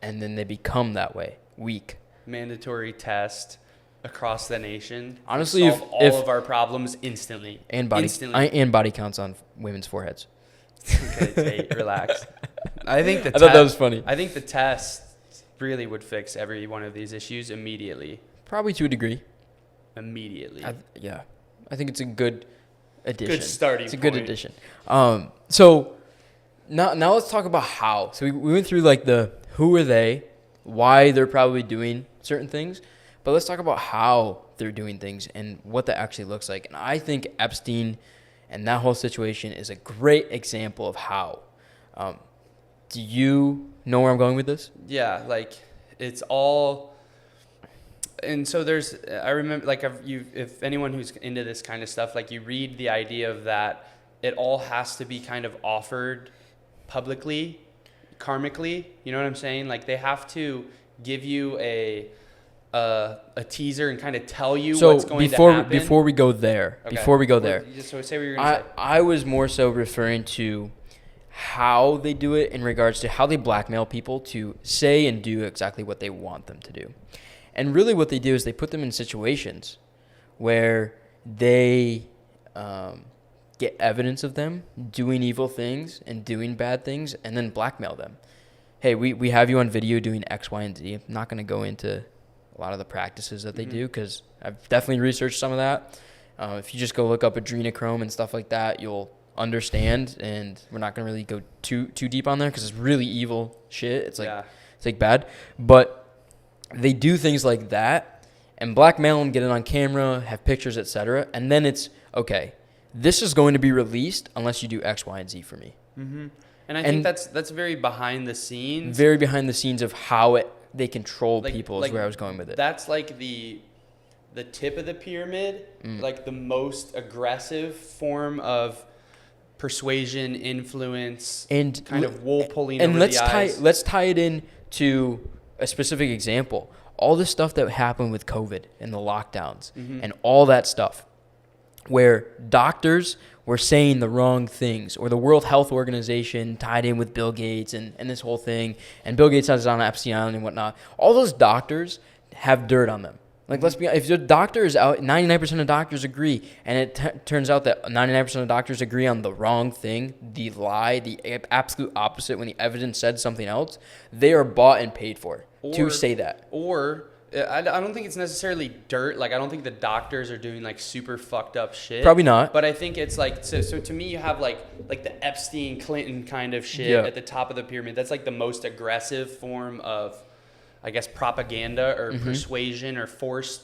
and then they become that way, weak. Mandatory test across the nation. Honestly, solve all of our problems instantly. And body counts on women's foreheads. Okay, Tate, relax. I thought that was funny. I think the test really would fix every one of these issues immediately. Probably to a degree. Immediately. I think it's a good addition. Good starting It's a good addition. So now let's talk about how. So we went through like the who are they, why they're probably doing certain things, but let's talk about how they're doing things and what that actually looks like. And I think Epstein and that whole situation is a great example of how. Do you know where I'm going with this? Yeah, like it's all. And so I remember, like, if anyone who's into this kind of stuff, like, you read the idea of that, it all has to be kind of offered publicly, karmically. You know what I'm saying? Like, they have to give you a teaser and kind of tell you what's going to happen. Before we go there, So say what you're going to say. I was more so referring to how they do it in regards to how they blackmail people to say and do exactly what they want them to do. And really what they do is they put them in situations where they get evidence of them doing evil things and doing bad things and then blackmail them. Hey, we have you on video doing X, Y, and Z. I'm not going to go into a lot of the practices that they do because I've definitely researched some of that. If you just go look up adrenochrome and stuff like that, you'll understand, and we're not going to really go too deep on there because it's really evil shit. It's like bad. But they do things like that and blackmail them, get it on camera, have pictures, etc. And then it's, okay, this is going to be released unless you do X, Y, and Z for me. Mm-hmm. And I think that's very behind the scenes. Very behind the scenes of how they control people is where I was going with it. That's like the tip of the pyramid, like the most aggressive form of persuasion, influence, and kind of wool pulling over the eyes. Let's tie it in to a specific example. All the stuff that happened with COVID and the lockdowns and all that stuff. where doctors were saying the wrong things, or the World Health Organization tied in with Bill Gates and this whole thing, and Bill Gates has on Epstein Island and whatnot. All those doctors have dirt on them. Like, let's be honest, if the doctor is out, 99% of doctors agree, and it turns out that 99% of doctors agree on the wrong thing, the lie, the absolute opposite, when the evidence said something else, they are bought and paid for to say that. Or I don't think it's necessarily dirt. Like, I don't think the doctors are doing like super fucked up shit. Probably not. But I think it's like, so to me, you have like the Epstein Clinton kind of shit at the top of the pyramid. That's like the most aggressive form of, I guess, propaganda or persuasion or forced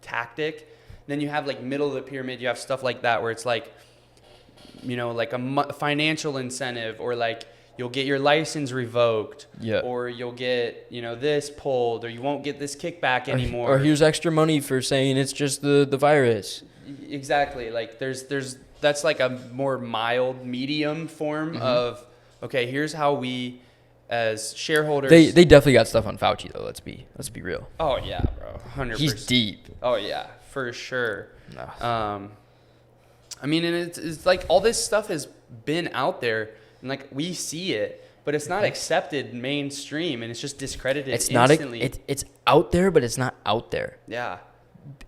tactic. Then you have like middle of the pyramid, you have stuff like that where it's like, you know, like a financial incentive, or like you'll get your license revoked, or you'll get, you know, this pulled, or you won't get this kickback anymore. Or here's extra money for saying it's just the virus. Exactly. Like that's like a more mild medium form of, okay, here's how we, as shareholders, they definitely got stuff on Fauci though. Let's be real. Oh yeah, bro, 100%. He's deep. Oh yeah, for sure. No. I mean, and it's like all this stuff has been out there, and like we see it, but it's not accepted mainstream, and it's just discredited instantly. It's out there, but it's not out there. Yeah.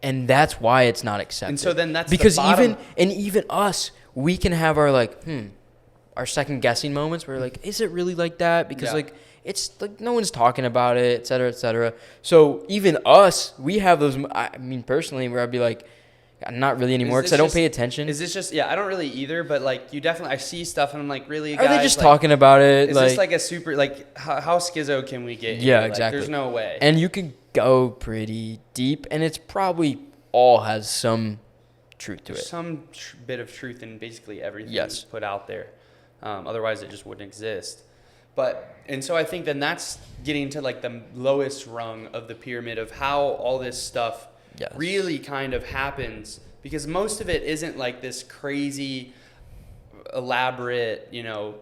And that's why it's not accepted. And so then that's because the bottom. even us, we can have our our second guessing moments where like, is it really like that? Because like, it's like no one's talking about it, et cetera, et cetera. So even us, we have those. I mean, personally, where I'd be like, not really anymore because I don't pay attention. Is this just I don't really either, but like you definitely, I see stuff and I'm like, really, guys? Are they just like, talking about it? Is this like a super, like how schizo can we get? Yeah, here? exactly. Like, there's no way. And you could go pretty deep, and it's probably all has some truth to it. Some bit of truth in basically everything put out there. Otherwise, it just wouldn't exist. And so I think then that's getting to like the lowest rung of the pyramid of how all this stuff really kind of happens, because most of it isn't like this crazy, elaborate, you know,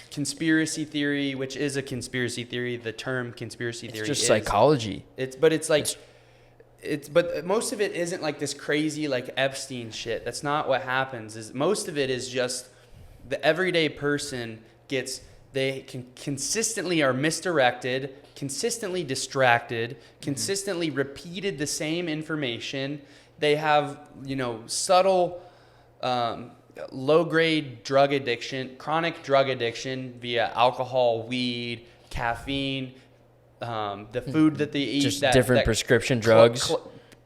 conspiracy theory, which is a conspiracy theory. The term conspiracy theory is just psychology. But most of it isn't like this crazy like Epstein shit. That's not what happens. Is most of it is just the everyday person they can consistently are misdirected, consistently distracted, consistently repeated the same information. They have, you know, subtle, low-grade drug addiction, chronic drug addiction via alcohol, weed, caffeine, the food that they eat. Just different prescription drugs.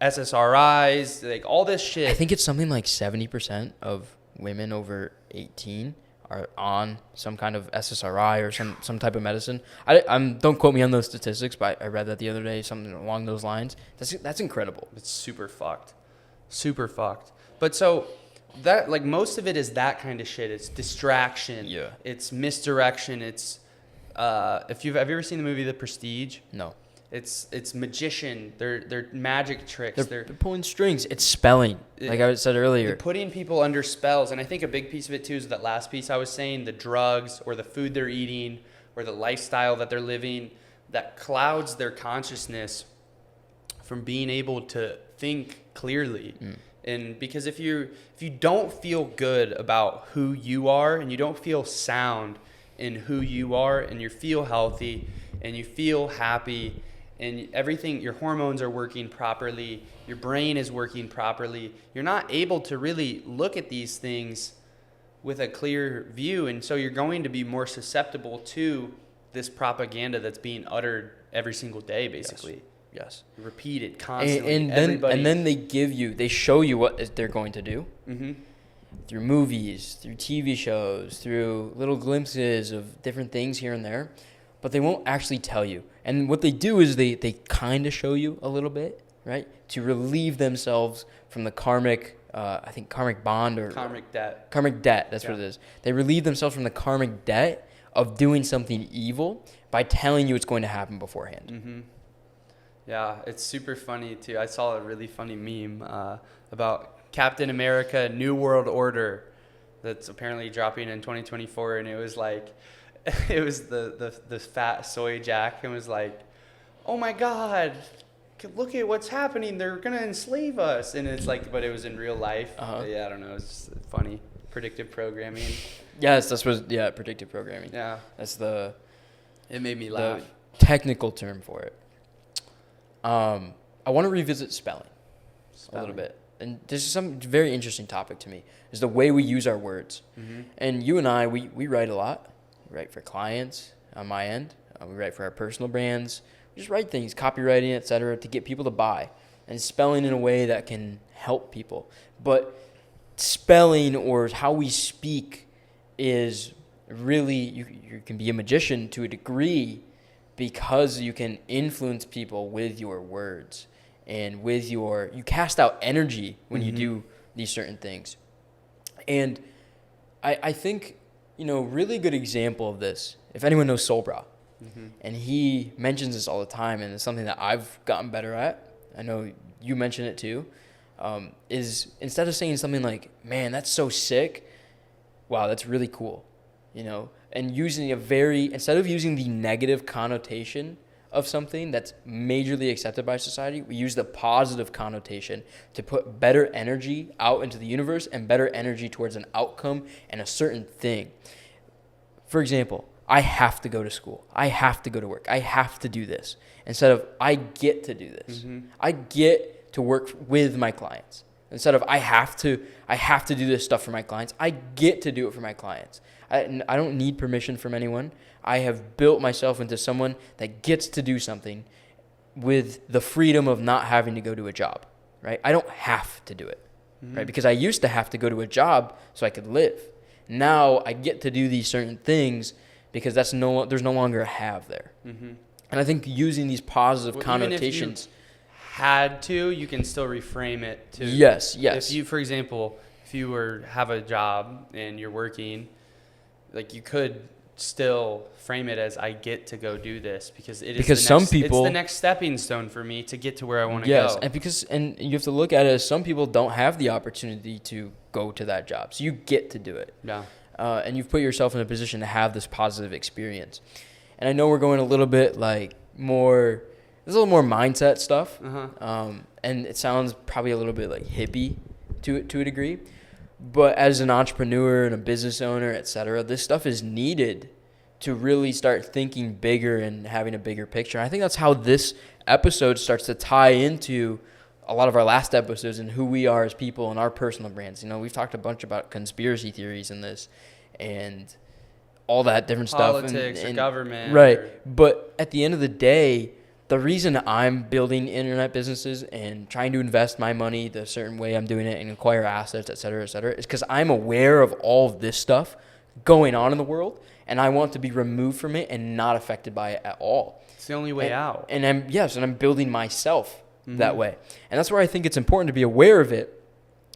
SSRIs, like all this shit. I think it's something like 70% of women over 18 are on some kind of SSRI or some type of medicine. Don't quote me on those statistics, but I read that the other day, something along those lines. That's incredible. It's super fucked. But so that, like, most of it is that kind of shit. It's distraction. Yeah. It's misdirection. It's have you ever seen the movie The Prestige? No. It's magician. They're magic tricks. They're pulling strings. It's spelling, like I said earlier. They're putting people under spells. And I think a big piece of it, too, is that last piece I was saying, the drugs or the food they're eating or the lifestyle that they're living that clouds their consciousness from being able to think clearly. And because if you don't feel good about who you are, and you don't feel sound in who you are, and you feel healthy and you feel happy, and everything, your hormones are working properly, your brain is working properly, you're not able to really look at these things with a clear view. And so you're going to be more susceptible to this propaganda that's being uttered every single day, basically. Yes. Repeated constantly. And then they show you what they're going to do. Through movies, through TV shows, through little glimpses of different things here and there. But they won't actually tell you. And what they do is they kind of show you a little bit, right? To relieve themselves from the karmic bond or... Karmic debt. Karmic debt, that's what it is. They relieve themselves from the karmic debt of doing something evil by telling you it's going to happen beforehand. Yeah, it's super funny, too. I saw a really funny meme about Captain America New World Order that's apparently dropping in 2024, and it was like... It was the fat soy Jack, and was like, oh my God, look at what's happening. They're going to enslave us. And it's like, but it was in real life. Yeah, I don't know. It's just funny. Predictive programming. Yes, predictive programming. Yeah. That's it made me laugh. The technical term for it. I want to revisit spelling a little bit. And this is some very interesting topic to me, is the way we use our words. Mm-hmm. And you and I, we write a lot. We write for clients on my end. We write for our personal brands. We just write things, copywriting, etc., to get people to buy. And spelling in a way that can help people. But spelling or how we speak is really, you can be a magician to a degree because you can influence people with your words. And with you cast out energy when you do these certain things. And I think, really good example of this, if anyone knows Solbra, and he mentions this all the time, and it's something that I've gotten better at, I know you mention it too, is instead of saying something like, man, that's so sick, wow, that's really cool, and instead of using the negative connotation of something that's majorly accepted by society, we use the positive connotation to put better energy out into the universe and better energy towards an outcome and a certain thing. For example, I have to go to school. I have to go to work. I have to do this. Instead of, I get to do this. I get to work with my clients. Instead of, I have to do this stuff for my clients. I get to do it for my clients. I don't need permission from anyone. I have built myself into someone that gets to do something with the freedom of not having to go to a job, right? I don't have to do it, right? Because I used to have to go to a job so I could live. Now I get to do these certain things because there's no longer a have there. And I think using these positive connotations. You can still reframe it to. Yes. If you, for example, have a job and you're working, like you could still frame it as I get to go do this because it's the next stepping stone for me to get to where I want to go. Yes, and you have to look at it as some people don't have the opportunity to go to that job, so you get to do it. Yeah. And you've put yourself in a position to have this positive experience. And I know we're going a little bit there's a little more mindset stuff, and it sounds probably a little bit like hippie to a degree. But as an entrepreneur and a business owner, etc., this stuff is needed to really start thinking bigger and having a bigger picture. And I think that's how this episode starts to tie into a lot of our last episodes and who we are as people and our personal brands. We've talked a bunch about conspiracy theories in this and all that different Politics stuff. Politics or government. Right. But at the end of the day, the reason I'm building internet businesses and trying to invest my money the certain way I'm doing it and acquire assets, et cetera, is because I'm aware of all of this stuff going on in the world, and I want to be removed from it and not affected by it at all. It's the only way out. And I'm building myself that way. And that's where I think it's important to be aware of it,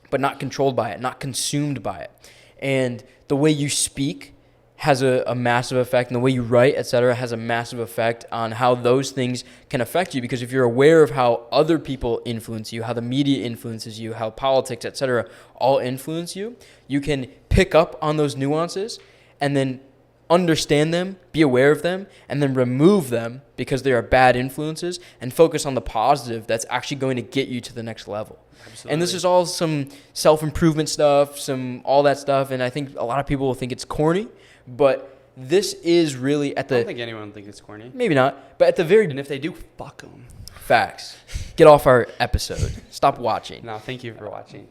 but not controlled by it, not consumed by it. And the way you speak has a massive effect, and the way you write, etc., has a massive effect on how those things can affect you. Because if you're aware of how other people influence you, how the media influences you, how politics, etc., all influence you, you can pick up on those nuances and then understand them, be aware of them, and then remove them because they are bad influences and focus on the positive that's actually going to get you to the next level. Absolutely. And this is all some self-improvement stuff, all that stuff, and I think a lot of people will think it's corny. But this is really I don't think anyone thinks it's corny. Maybe not. But at the very... And if they do, fuck them. Facts. Get off our episode. Stop watching. No, thank you for watching.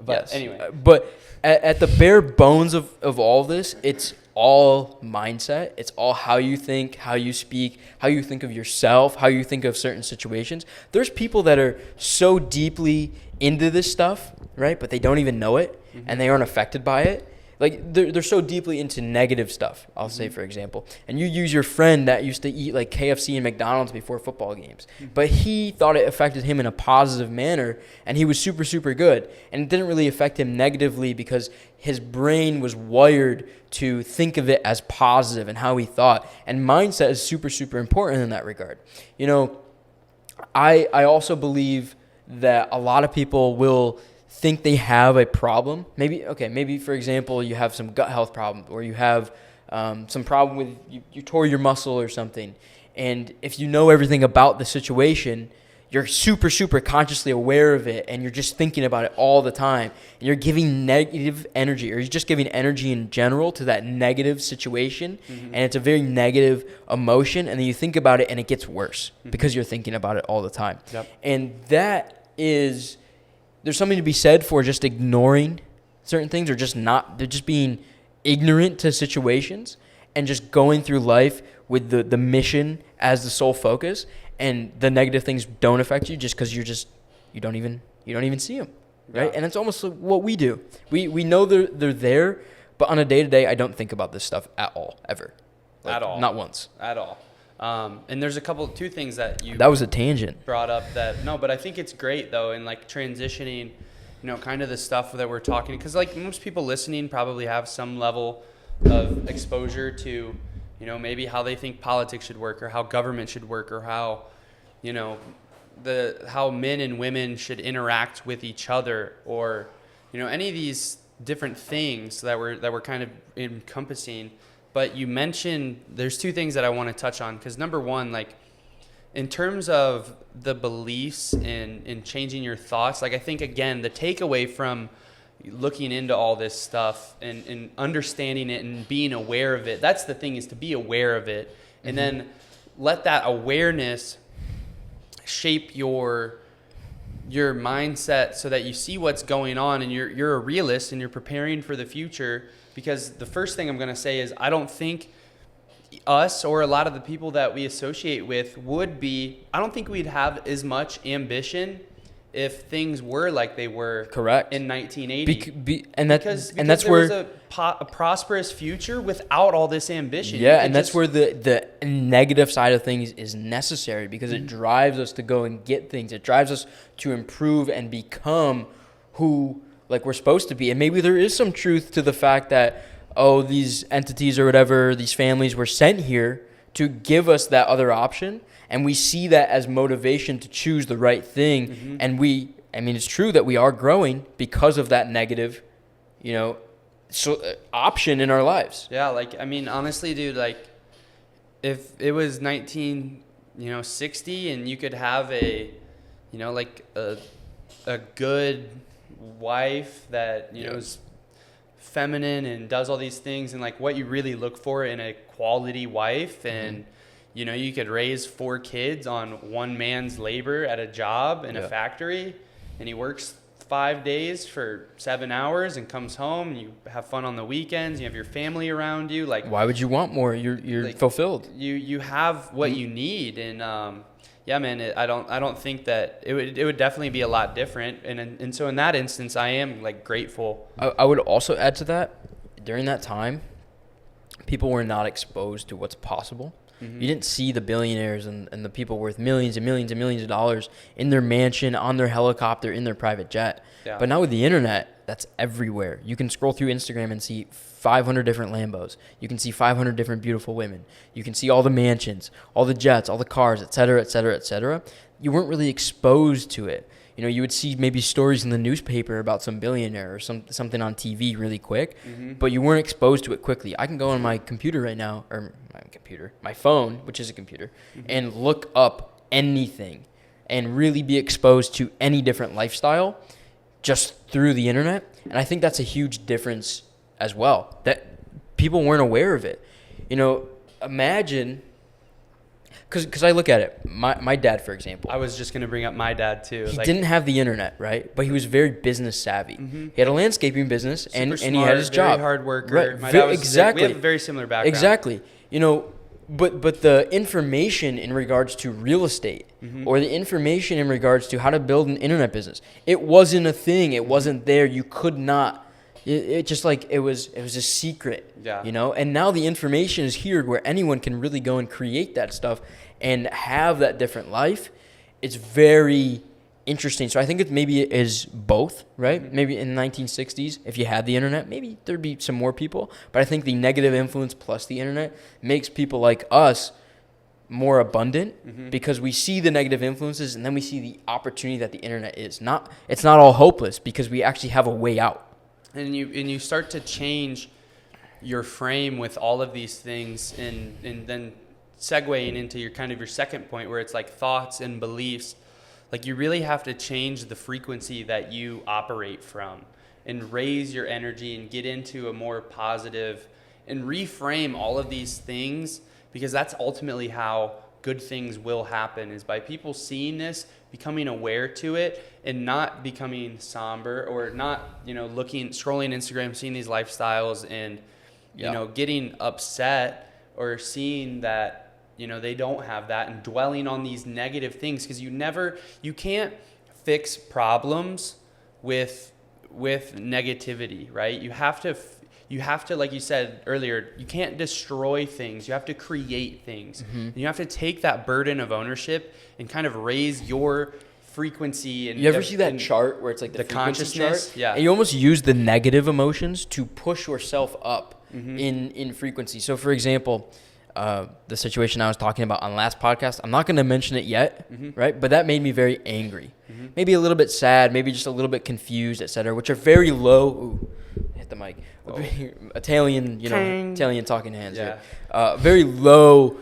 But yes. Anyway. But at the bare bones of all this, it's all mindset. It's all how you think, how you speak, how you think of yourself, how you think of certain situations. There's people that are so deeply into this stuff, right? But they don't even know it, and they aren't affected by it. Like, they're so deeply into negative stuff, I'll say, for example. And you use your friend that used to eat, like, KFC and McDonald's before football games. But he thought it affected him in a positive manner, and he was super, super good. And it didn't really affect him negatively because his brain was wired to think of it as positive and how he thought. And mindset is super, super important in that regard. I also believe that a lot of people will think they have a problem. Maybe for example, you have some gut health problem, or you have some problem with you tore your muscle or something. And if you know everything about the situation, you're super, super consciously aware of it, and you're just thinking about it all the time, and you're giving negative energy, or you're just giving energy in general to that negative situation, and it's a very negative emotion, and then you think about it, and it gets worse because you're thinking about it all the time. Yep. And there's something to be said for just ignoring certain things, or they're just being ignorant to situations, and just going through life with the mission as the sole focus, and the negative things don't affect you just because you don't even see them, right? Yeah. And it's almost like what we do. We know they're there, but on a day-to-day, I don't think about this stuff at all, ever. At all. Not once. At all. And there's two things that you That was a tangent. brought up but I think it's great though, in like transitioning, kind of the stuff that we're talking, because like most people listening probably have some level of exposure to, maybe how they think politics should work, or how government should work, or how, how men and women should interact with each other, or, any of these different things that we're kind of encompassing. But you mentioned there's two things that I want to touch on, because number one, like in terms of the beliefs in changing your thoughts, like I think again, the takeaway from looking into all this stuff and understanding it and being aware of it, that's the thing, is to be aware of it, and then let that awareness shape your mindset so that you see what's going on, and you're a realist and you're preparing for the future. Because the first thing I'm going to say is, I don't think us or a lot of the people that we associate with I don't think we'd have as much ambition if things were like they were correct in 1980. Because that's there where was a prosperous future without all this ambition. Yeah, and that's where the negative side of things is necessary, because it drives us to go and get things. It drives us to improve and become who like we're supposed to be. And maybe there is some truth to the fact that, these entities or whatever, these families were sent here to give us that other option. And we see that as motivation to choose the right thing. And it's true that we are growing because of that negative, option in our lives. Yeah, honestly, dude, like if it was 1960 and you could have a good wife that, is feminine and does all these things, and like what you really look for in a quality wife, and you could raise 4 kids on one man's labor at a job in a factory, and he works 5 days for 7 hours and comes home, and you have fun on the weekends, you have your family around you. Like, why would you want more? You're like, fulfilled. You have what you need. And I don't think that it would definitely be a lot different. And so in that instance, I am like grateful. I would also add to that, during that time, people were not exposed to what's possible. You didn't see the billionaires and the people worth millions and millions and millions of dollars in their mansion, on their helicopter, in their private jet. Yeah. But now with the internet, that's everywhere. You can scroll through Instagram and see 500 different Lambos. You can see 500 different beautiful women. You can see all the mansions, all the jets, all the cars, et cetera, et cetera, et cetera. You weren't really exposed to it. You would see maybe stories in the newspaper about some billionaire or something on TV really quick, but you weren't exposed to it quickly. I can go on my computer right now, or my phone, which is a computer, and look up anything and really be exposed to any different lifestyle just through the internet. And I think that's a huge difference as well, that people weren't aware of it. Imagine... Because I look at it, my dad, for example. I was just going to bring up my dad, too. He didn't have the internet, right? But he was very business savvy. He had a landscaping business, and he had his job. Very hard worker. Right. My dad was exactly. We have a very similar background. Exactly. But the information in regards to real estate, or the information in regards to how to build an internet business, it wasn't a thing. It wasn't there. You could not. It just like it was a secret, and now the information is here where anyone can really go and create that stuff and have that different life. It's very interesting. So I think maybe it is both, right? Maybe in the 1960s, if you had the internet, maybe there'd be some more people. But I think the negative influence plus the internet makes people like us more abundant, because we see the negative influences, and then we see the opportunity that the internet is. It's not all hopeless, because we actually have a way out. And you start to change your frame with all of these things, and then segueing into your second point, where it's like thoughts and beliefs. Like, you really have to change the frequency that you operate from and raise your energy and get into a more positive and reframe all of these things, because that's ultimately how good things will happen, is by people seeing this, becoming aware to it, and not becoming somber, or not, scrolling Instagram, seeing these lifestyles and, getting upset, or seeing that, they don't have that, and dwelling on these negative things, because you can't fix problems with negativity, right? You have to, like you said earlier, you can't destroy things. You have to create things. Mm-hmm. And you have to take that burden of ownership and kind of raise your frequency. And you ever see that chart where it's like the consciousness chart? Yeah. And you almost use the negative emotions to push yourself up in frequency. So, for example, the situation I was talking about on last podcast, I'm not going to mention it yet, right? But that made me very angry. Mm-hmm. Maybe a little bit sad, maybe just a little bit confused, etc., which are very low. Ooh, hit the mic. Oh. Italian, Italian talking hands. Yeah. Here. Very low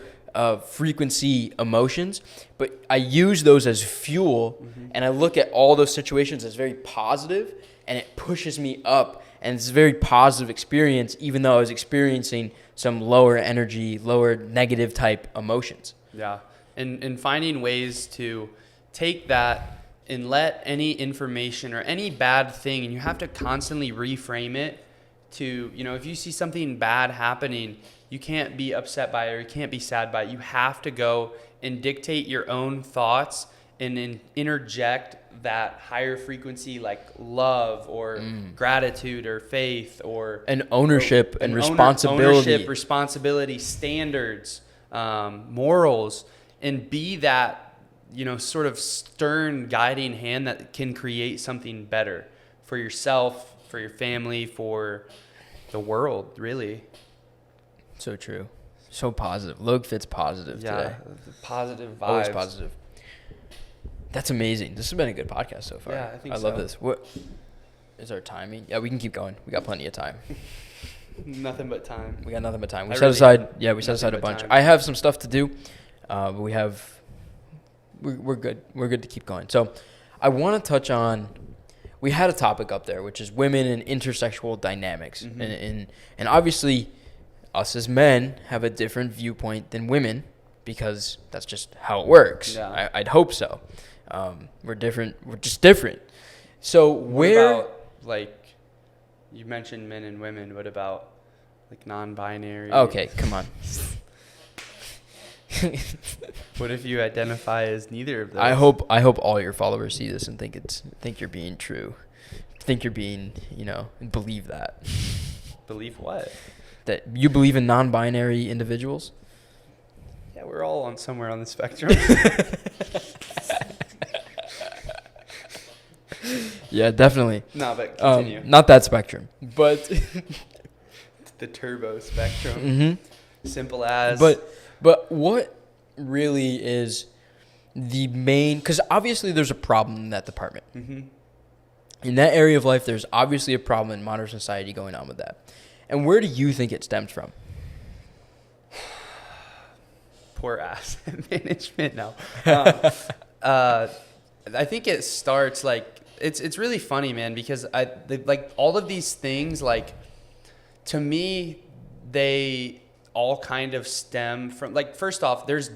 frequency emotions, but I use those as fuel, and I look at all those situations as very positive, and it pushes me up, and it's a very positive experience, even though I was experiencing some lower energy, lower negative type emotions. Yeah, and finding ways to take that and let any information or any bad thing, and you have to constantly reframe it to, if you see something bad happening, you can't be upset by it, or you can't be sad by it. You have to go and dictate your own thoughts and interject that higher frequency, like love or gratitude or faith or and ownership and responsibility, standards, morals, and be that, sort of stern guiding hand that can create something better for yourself, for your family, for the world, really. So true. So positive. Logue fits positive today. Positive vibes. Always positive. That's amazing. This has been a good podcast so far. Yeah, I think I love this. What is our timing? Yeah, we can keep going. We got plenty of time. Nothing but time. We got nothing but time. We set aside a bunch. Time. I have some stuff to do, but we're good. We're good to keep going. So I want to touch on, we had a topic up there, which is women and intersexual dynamics. And obviously us as men have a different viewpoint than women, because that's just how it works. Yeah. I'd hope so. We're different. We're just different. So what about, like, you mentioned men and women. What about, like, non-binary? Okay, come on. What if you identify as neither of those? I hope all your followers see this and think you're being true. Think you're being, believe that. Believe what? That you believe in non-binary individuals? Yeah, we're all on somewhere on the spectrum. Yeah, definitely. No, but continue. Not that spectrum, but the turbo spectrum. Mm-hmm. Simple as. But what really is the main? Because obviously there's a problem in that department. Mm-hmm. In that area of life, there's obviously a problem in modern society going on with that. And where do you think it stems from? Poor asset management now. I think it starts, like, it's really funny, man, because like all of these things, like, to me, they all kind of stem from, like, first off, there's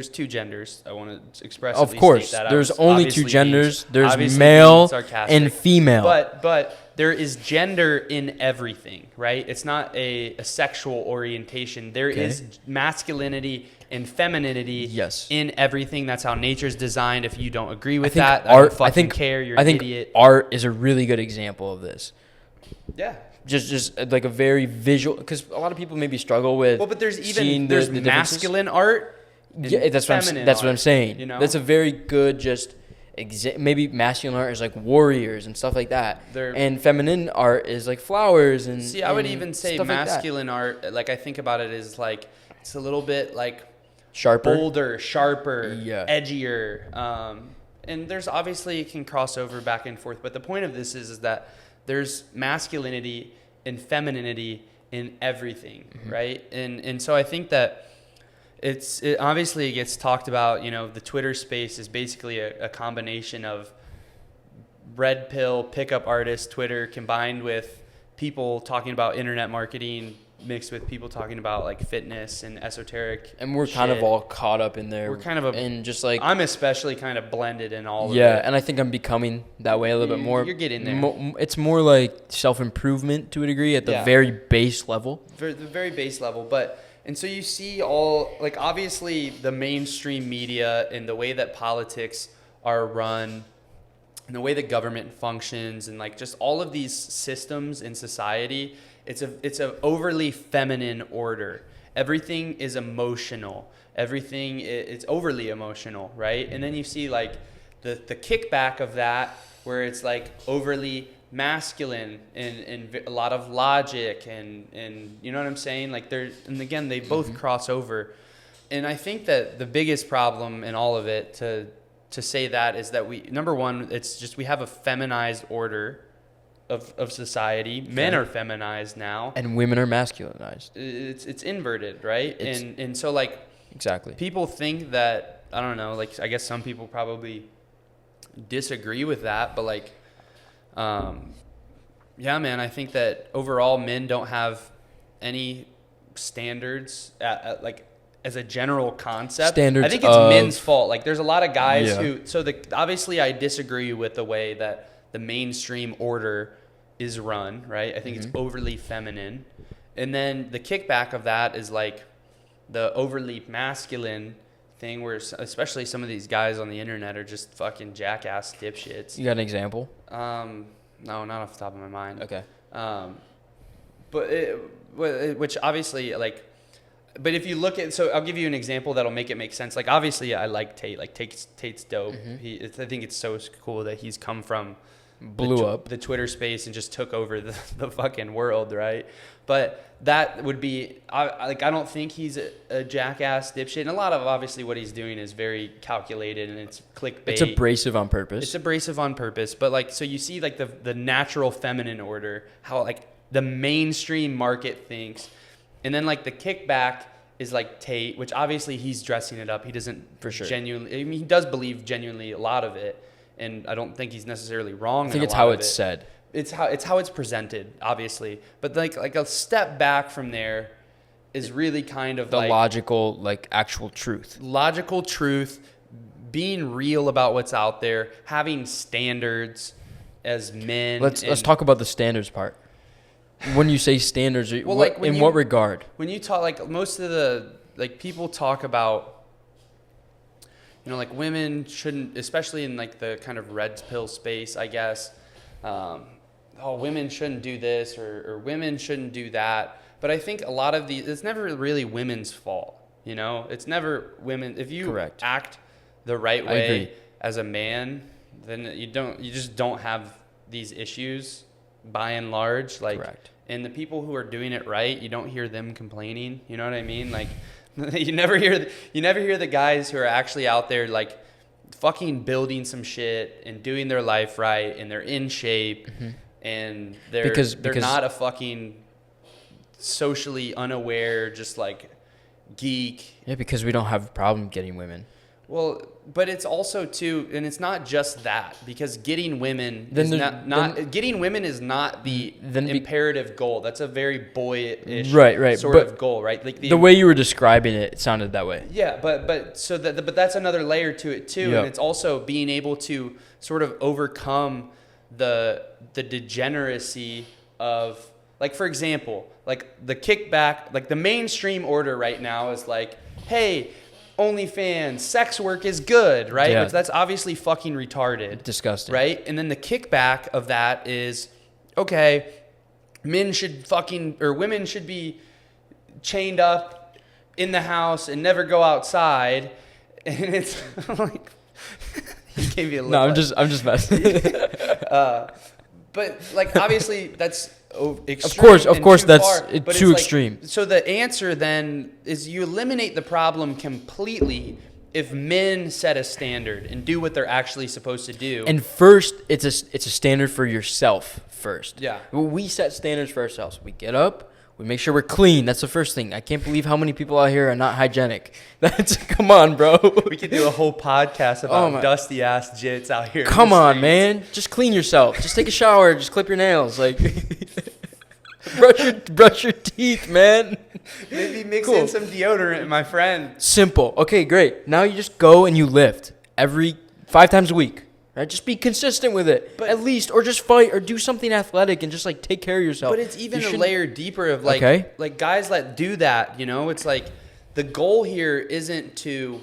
two genders. I want to express. Of course, there's only two genders. There's male and female. But there is gender in everything, right? It's not a sexual orientation. There is masculinity and femininity in everything. That's how nature's designed. If you don't agree with that, I don't care. You're an idiot. Art is a really good example of this. Yeah. Just like a very visual, because a lot of people maybe struggle with. Well, but there's the masculine art. Yeah, that's what I'm saying. That's a very good maybe masculine art is like warriors and stuff like that, and feminine art is like flowers and. See, I would even say masculine art. Like, I think about it as, like, it's a little bit like bolder, sharper, edgier. And there's obviously, it can cross over back and forth. But the point of this is that there's masculinity and femininity in everything, right? And so I think that it obviously gets talked about, the Twitter space is basically a combination of red pill pickup artist Twitter combined with people talking about internet marketing mixed with people talking about like fitness and esoteric. And we're kind of all caught up in there. We're kind of and just like I'm especially kind of blended in all of it. Yeah, and I think I'm becoming that way a little bit more. You're getting there. It's more like self-improvement to a degree at the very base level. The very base level, and so you see all, like, obviously the mainstream media and the way that politics are run and the way the government functions and like just all of these systems in society, it's a overly feminine order. Everything is emotional. Everything it's overly emotional, right? And then you see like the kickback of that where it's like overly masculine and a lot of logic and you know what I'm saying? Like and again, they both cross over. And I think that the biggest problem in all of it to say that is that number one, it's just we have a feminized order of society. Okay. Men are feminized now. And women are masculinized. It's inverted, right? And so like exactly. People think that, I don't know, like I guess some people probably disagree with that, but like yeah, man, I think that overall men don't have any standards like as a general concept. Standards I think it's men's fault. Like there's a lot of guys who obviously I disagree with the way that the mainstream order is run, right? I think it's overly feminine. And then the kickback of that is like the overly masculine thing where especially some of these guys on the internet are just fucking jackass dipshits. You got an example? No, not off the top of my mind. Okay. Which obviously like, but if you look at, so I'll give you an example that'll make it make sense. Like obviously I like Tate. Like Tate's dope. I think it's so cool that he's come from blew up the Twitter space and just took over the fucking world, right? But that would be I don't think he's a jackass dipshit. And a lot of obviously what he's doing is very calculated and it's clickbait. It's abrasive on purpose. But like, so you see like the natural feminine order, how like the mainstream market thinks, and then like the kickback is like Tate, which obviously he's dressing it up. He doesn't for sure genuinely. I mean, he does believe genuinely a lot of it. And I don't think he's necessarily wrong. I think it's how it's said. It's how it's presented, obviously. But like a step back from there is really kind of the logical, like actual truth. Logical truth, being real about what's out there, having standards as men. Let's talk about the standards part. When you say standards, what regard? When you talk, like most of the people talk about. Like women shouldn't, especially in like the kind of red pill space, I guess. Women shouldn't do this or women shouldn't do that. But I think a lot of it's never really women's fault. It's never women. If you act the right way as a man, then you just don't have these issues by and large. Like, correct. And the people who are doing it right, you don't hear them complaining. You know what I mean? Like. You never hear the guys who are actually out there like fucking building some shit and doing their life right and they're in shape and they're not a fucking socially unaware just like geek. Yeah, because we don't have a problem getting women. Well, but it's also too, and it's not just that, because getting women is not the imperative goal. That's a very boyish sort of goal, right? Like the way you were describing it, it sounded that way. Yeah, but that's another layer to it too, and it's also being able to sort of overcome the degeneracy of, like, for example, like the kickback, like the mainstream order right now is like, hey, OnlyFans, sex work is good, right? Yeah. Which that's obviously fucking retarded. Disgusting. Right? And then the kickback of that is, okay, women should be chained up in the house and never go outside. And it's like, he gave you a look. No, I'm just messing. But like, obviously that's extreme. Of course, that's too like, extreme. So the answer then is you eliminate the problem completely if men set a standard and do what they're actually supposed to do. And first, it's a standard for yourself first. Yeah. We set standards for ourselves. We get up, We make sure we're clean. That's the first thing. I can't believe how many people out here are not hygienic. Come on, bro. We could do a whole podcast about dusty ass jits out here. Come on, man. Just clean yourself. Just take a shower. Just clip your nails. Like, brush your teeth, man. Maybe mix in some deodorant, my friend. Simple. Okay, great. Now you just go and you lift 5 times a week. Right? Just be consistent with it, but at least, or just fight, or do something athletic, and just like take care of yourself. But it's even a layer deeper of like guys that do that. You know, it's like the goal here isn't to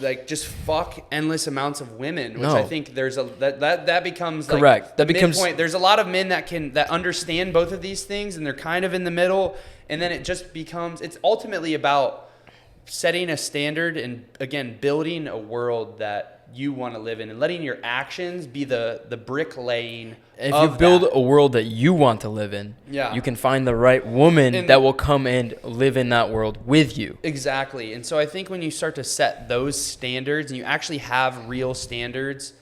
like just fuck endless amounts of women, which I think there's that becomes like correct. That becomes midpoint. There's a lot of men that understand both of these things, and they're kind of in the middle, and then it just becomes. It's ultimately about setting a standard and again building a world that you want to live in, and letting your actions be the bricklaying. If you build a world that you want to live in, you can find the right woman that will come and live in that world with you. Exactly. And so I think when you start to set those standards and you actually have real standards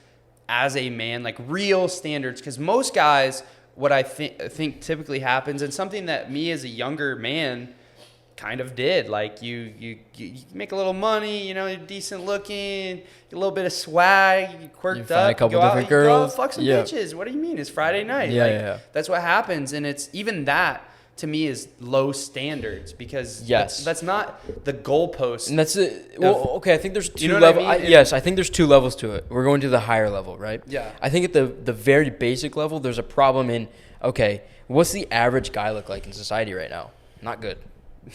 as a man, like real standards, because most guys, what I think typically happens, and something that me as a younger man kind of did, like you make a little money, you know, you're decent looking, a little bit of swag, you quirked up, a couple different girls, go fuck some bitches. What do you mean? It's Friday night. That's what happens, and it's even that to me is low standards, because that's not the goalpost. And that's it. Well, okay, I think there's two levels. I think there's two levels to it. We're going to the higher level, right? Yeah. I think at the very basic level, there's a problem in, okay, what's the average guy look like in society right now? Not good.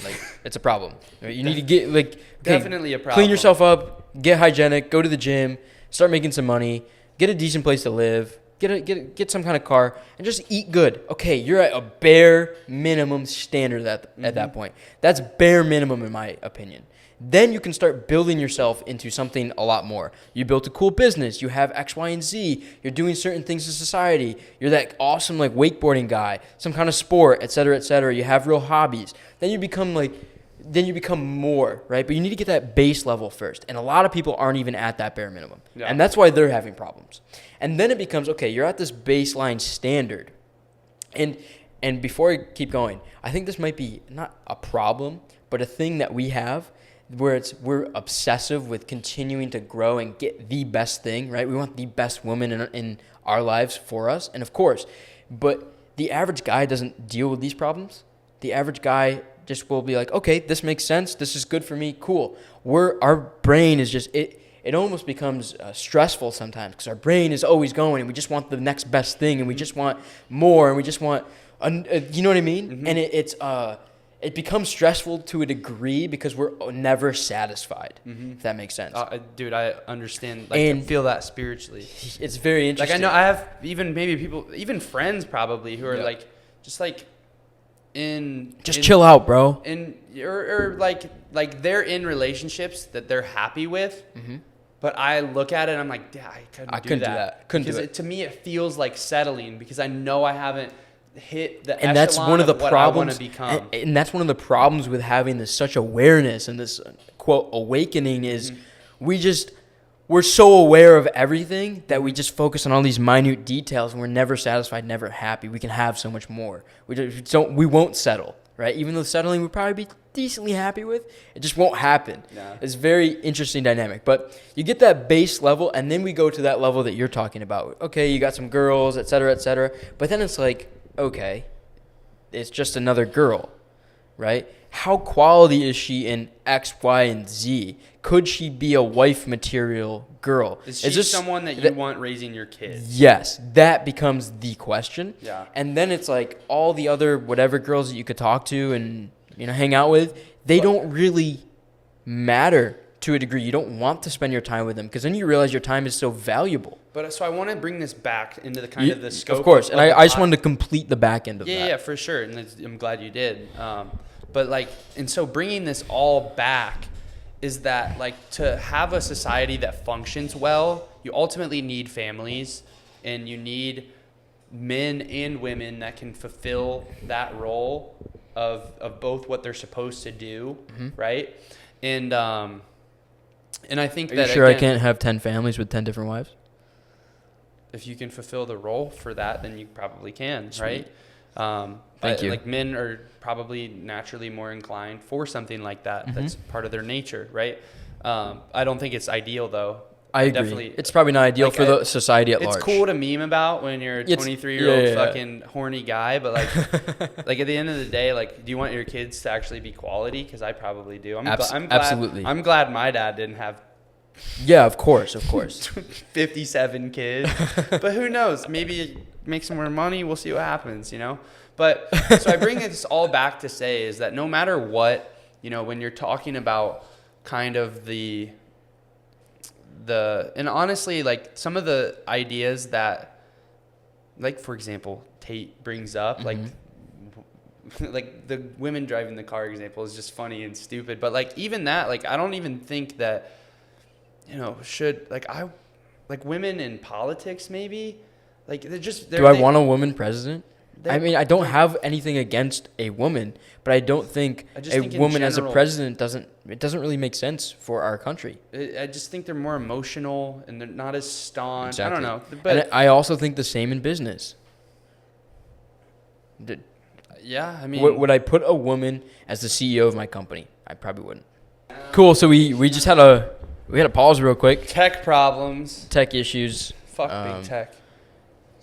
Like, it's a problem. You need to get, like, okay, definitely a problem. Clean yourself up, get hygienic, go to the gym, start making some money, get a decent place to live, get some kind of car, and just eat good. Okay, you're at a bare minimum standard at that point. That's bare minimum in my opinion. Then you can start building yourself into something a lot more. You built a cool business. You have X, Y, and Z. You're doing certain things in society. You're that awesome like wakeboarding guy, some kind of sport, et cetera, et cetera. You have real hobbies. Then you become more, right? But you need to get that base level first. And a lot of people aren't even at that bare minimum. Yeah. And that's why they're having problems. And then it becomes, okay, you're at this baseline standard. And before I keep going, I think this might be not a problem, but a thing that we have where we're obsessive with continuing to grow and get the best thing, right? We want the best woman in our lives for us, and of course, but the average guy doesn't deal with these problems. The average guy just will be like, okay, this makes sense. This is good for me. Cool. Our brain is just, it almost becomes stressful sometimes because our brain is always going and we just want the next best thing and we just want more and we just want, you know what I mean? Mm-hmm. And it becomes stressful to a degree because we're never satisfied, if that makes sense. Dude, I understand. Like, I feel that spiritually. It's very interesting. Like, I know I have even friends probably who are like, just like chill out, bro. Or like they're in relationships that they're happy with. Mm-hmm. But I look at it and I'm like, yeah, I couldn't do that. Because to me, it feels like settling because I know I haven't hit the echelon that's one of the what problems, I want to become. And that's one of the problems with having such awareness and this, quote, awakening is we're so aware of everything that we just focus on all these minute details and we're never satisfied, never happy. We can have so much more. We won't settle, right? Even though settling we'd probably be decently happy with, it just won't happen. Yeah. It's a very interesting dynamic. But you get that base level and then we go to that level that you're talking about. Okay, you got some girls, et cetera, et cetera. But then it's like, okay, it's just another girl, right? How quality is she in X, Y, and Z? Could she be a wife material girl? Is she someone that you want raising your kids? Yes, that becomes the question. Yeah. And then it's like all the other whatever girls that you could talk to and hang out with, they don't really matter to a degree. You don't want to spend your time with them because then you realize your time is so valuable. But so I want to bring this back into the kind of the scope. Of course, and I just wanted to complete the back end of that. Yeah, for sure, and I'm glad you did. But so bringing this all back is that to have a society that functions well, you ultimately need families, and you need men and women that can fulfill that role of both what they're supposed to do, right? And I think that. Are you sure I can't have 10 families with 10 different wives? If you can fulfill the role for that, then you probably can, right? Thank you. Like men are probably naturally more inclined for something like that. Mm-hmm. That's part of their nature, right? I don't think it's ideal though. I agree. Definitely, It's probably not ideal like, for the society at large. it's cool to meme about when you're a 23-year-old fucking horny guy, but like, like at the end of the day, like, do you want your kids to actually be quality? Because I probably do. I'm glad, absolutely. I'm glad my dad didn't have Yeah, of course. 57 kids. But who knows? Maybe make some more money. We'll see what happens, you know? But so I bring this all back to say is that no matter what, you know, when you're talking about kind of the and honestly, like some of the ideas that, like, for example, Tate brings up, like the women driving the car example is just funny and stupid. But like even that, like I don't even think that, you know, should like women in politics maybe, like Do I want a woman president? I mean, I don't have anything against a woman, but I don't think a woman as a president doesn't really make sense for our country. I just think they're more emotional and they're not as staunch. Exactly. I don't know. But and I also think the same in business. Yeah, I mean, would I put a woman as the CEO of my company? I probably wouldn't. Cool. So we just had a pause real quick. Tech problems. Tech issues. Fuck big tech.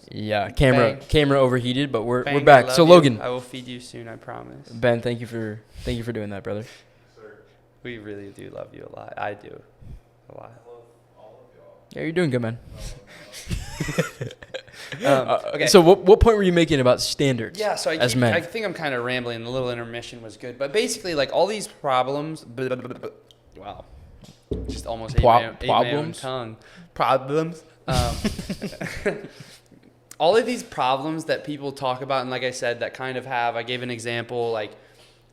Yeah, camera overheated, but we're Bang, back. So Logan, I will feed you soon, I promise. Ben, thank you for doing that, brother. We really do love you a lot. I do a lot. Yeah, you're doing good, man. Okay. So what point were you making about standards? Yeah, so I think I'm kind of rambling. The little intermission was good, but basically, like all these problems. Wow, just almost ate my own tongue. Problems. All of these problems that people talk about, and like I said, that kind of have. I gave an example, like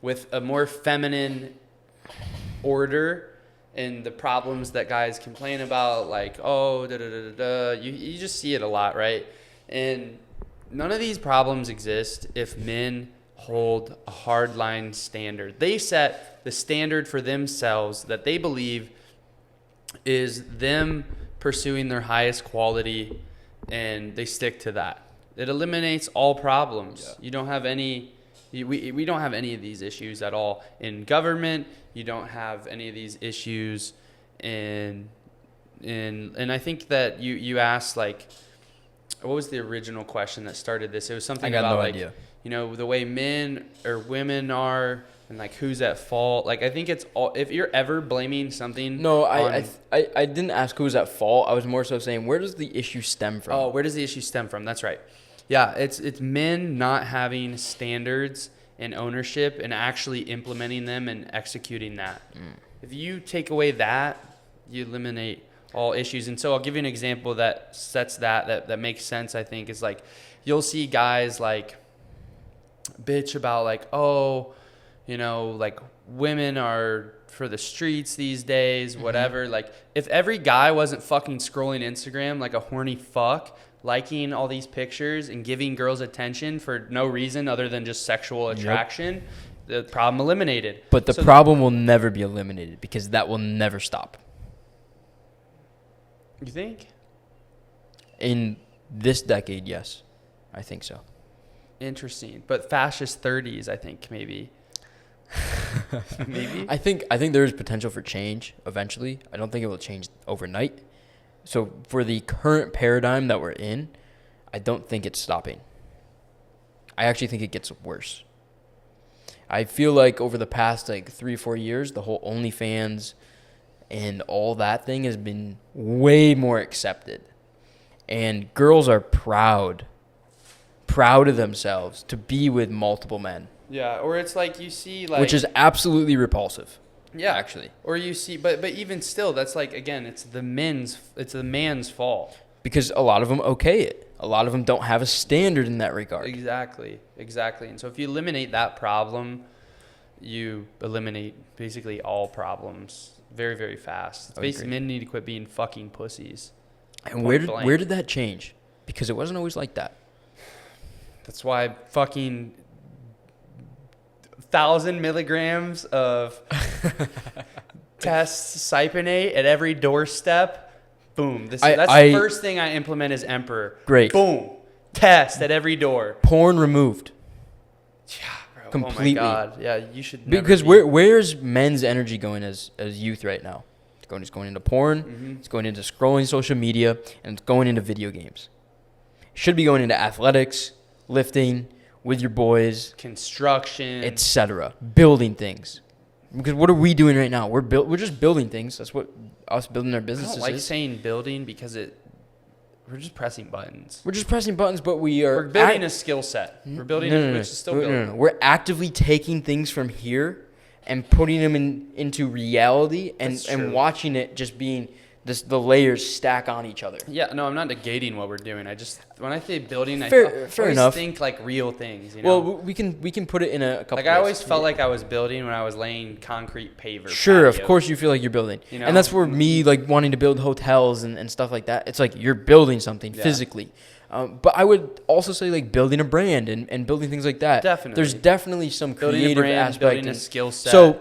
with a more feminine order. And the problems that guys complain about, like, oh, you just see it a lot, right? And none of these problems exist if men hold a hardline standard. They set the standard for themselves that they believe is them pursuing their highest quality, and they stick to that. It eliminates all problems. Yeah. You don't have any... We don't have any of these issues at all in government. You don't have any of these issues and I think that you asked, like, what was the original question that started this? It was something about idea. You know, the way men or women are and like who's at fault. Like I think it's all, if you're ever blaming something. No, I didn't ask who's at fault. I was more so saying, where does the issue stem from? Oh, where does the issue stem from? That's right. Yeah, it's men not having standards and ownership and actually implementing them and executing that. If you take away that, you eliminate all issues. And so I'll give you an example that sets that makes sense, I think, is like you'll see guys like bitch about like, oh, you know, like women are for the streets these days, whatever. Like if every guy wasn't fucking scrolling Instagram like a horny fuck, liking all these pictures and giving girls attention for no reason other than just sexual attraction, the problem eliminated. But the problem will never be eliminated because that will never stop. You think? In this decade, yes. I think so. Interesting. But fascist 30s, I think, maybe. Maybe? I think there is potential for change eventually. I don't think it will change overnight. So for the current paradigm that we're in, I don't think it's stopping. I actually think it gets worse. I feel like over the past like 3 or 4 years, the whole OnlyFans and all that thing has been way more accepted. And girls are proud of themselves to be with multiple men. Yeah, or it's like you see like... Which is absolutely repulsive. Yeah, actually. Or you see, but even still, that's like, again, it's the man's fault. Because a lot of them okay it. A lot of them don't have a standard in that regard. Exactly. And so if you eliminate that problem, you eliminate basically all problems very, very fast. It's basically men need to quit being fucking pussies. And where did that change? Because it wasn't always like that. That's why fucking 1,000 milligrams of test cypionate at every doorstep. Boom. That's the first thing I implement as emperor. Great. Boom. Test at every door. Porn removed. Yeah, bro. Completely. Oh my God. Yeah, you should. Never Because be. where's men's energy going as youth right now? It's going into porn. Mm-hmm. It's going into scrolling social media, and it's going into video games. It should be going into athletics, lifting with your boys, Construction, etc. Building things. Because what are we doing right now? We're just building things. That's what us building our I businesses don't like is. saying building because we're just pressing buttons. We're just pressing buttons, but We're building a skill set. We're building which is still building. No. We're actively taking things from here and putting them into reality and watching it just being the layers stack on each other. Yeah, no, I'm not negating what we're doing. When I say building, Fair I always enough. think like real things. You know? Well, we can put it in a couple. Like I always felt like I was building when I was laying concrete paver. Sure, patios. of course you feel like you're building. You know? And that's where me like wanting to build hotels and stuff like that. It's like you're building something physically. But I would also say like building a brand and building things like that. Definitely. There's definitely some building creative a brand, aspect. building a skill set. So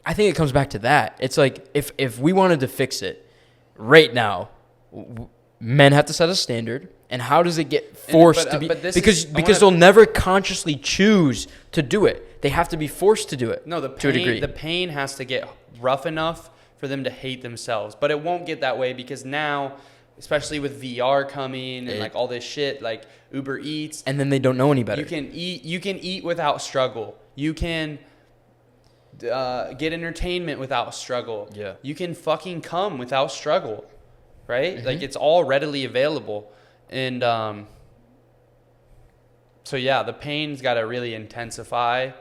I think it comes back to that. It's like if we wanted to fix it right now, men have to set a standard. And how does it get forced to be? Because they'll never consciously choose to do it. They have to be forced to do it. No, to a degree. The pain has to get rough enough for them to hate themselves. But it won't get that way because now, especially with VR coming and like all this shit, like Uber Eats. And then they don't know any better. You can eat without struggle. You can get entertainment without struggle. Yeah. You can fucking come without struggle. Right? Mm-hmm. Like it's all readily available. And so yeah, the pain's got to really intensify.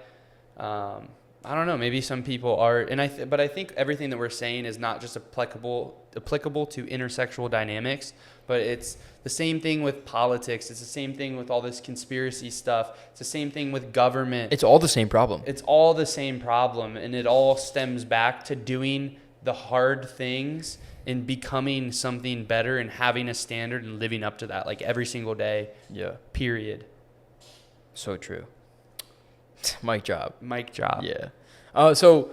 I don't know. Maybe some people are, but I think everything that we're saying is not just applicable to intersexual dynamics, but it's the same thing with politics. It's the same thing with all this conspiracy stuff. It's the same thing with government. It's all the same problem. It's all the same problem, and it all stems back to doing the hard things and becoming something better and having a standard and living up to that like every single day. Yeah. Period. So true. Mic drop. Yeah. So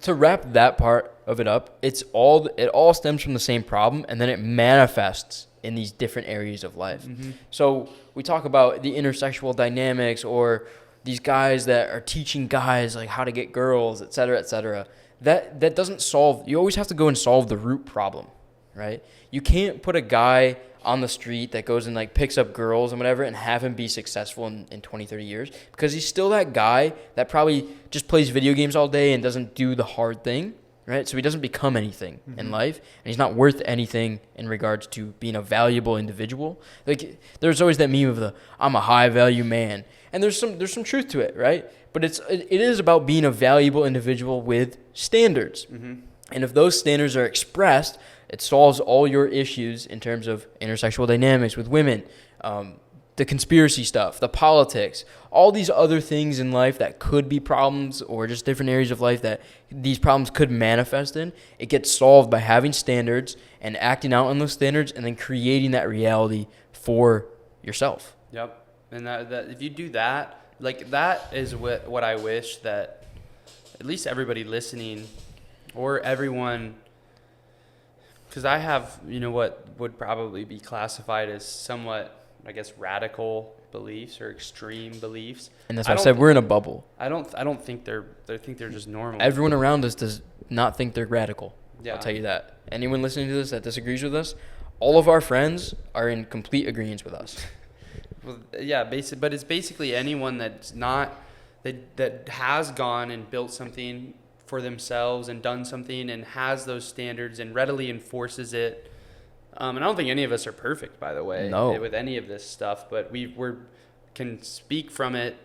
to wrap that part of it up, it all stems from the same problem, and then it manifests in these different areas of life. Mm-hmm. So we talk about the intersexual dynamics or these guys that are teaching guys like how to get girls, et cetera, et cetera. That doesn't solve. You always have to go and solve the root problem, right? You can't put a guy on the street that goes and like picks up girls and whatever and have him be successful in 20, 30 years because he's still that guy that probably just plays video games all day and doesn't do the hard thing, right? So he doesn't become anything in life, and he's not worth anything in regards to being a valuable individual. Like there's always that meme of I'm a high value man, and there's some truth to it, right? But it is about being a valuable individual with standards. Mm-hmm. And if those standards are expressed, it solves all your issues in terms of intersexual dynamics with women, the conspiracy stuff, the politics, all these other things in life that could be problems or just different areas of life that these problems could manifest in. It gets solved by having standards and acting out on those standards and then creating that reality for yourself. Yep. And that if you do that, like that is what I wish that at least everybody listening or everyone, because I have, what would probably be classified as somewhat, I guess, radical beliefs or extreme beliefs. And that's why I said we're in a bubble. I don't think they think they're just normal. Everyone around us does not think they're radical. Yeah. I'll tell you that. Anyone listening to this that disagrees with us, all of our friends are in complete agreement with us. Well, yeah, but it's basically anyone that's not that has gone and built something for themselves and done something and has those standards and readily enforces it. And I don't think any of us are perfect, by the way, with any of this stuff, but we can speak from it.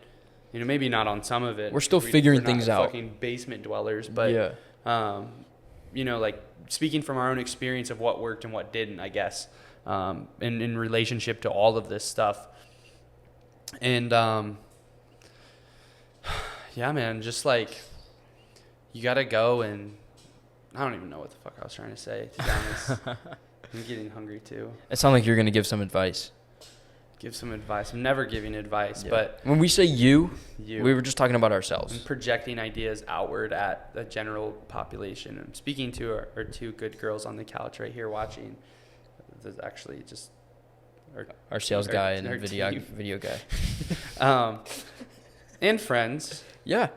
Maybe not on some of it. We're still figuring things out. Fucking basement dwellers, but like speaking from our own experience of what worked and what didn't, I guess, in relationship to all of this stuff. And yeah, man, just like you gotta go and I don't even know what the fuck I was trying to say, to be honest. I'm getting hungry too. It sounds like you're gonna give some advice. Give some advice. I'm never giving advice, but when we say you, we were just talking about ourselves. I'm projecting ideas outward at the general population. I'm speaking to our two good girls on the couch right here watching. There's actually just our sales guy and video guy. And friends. Yeah.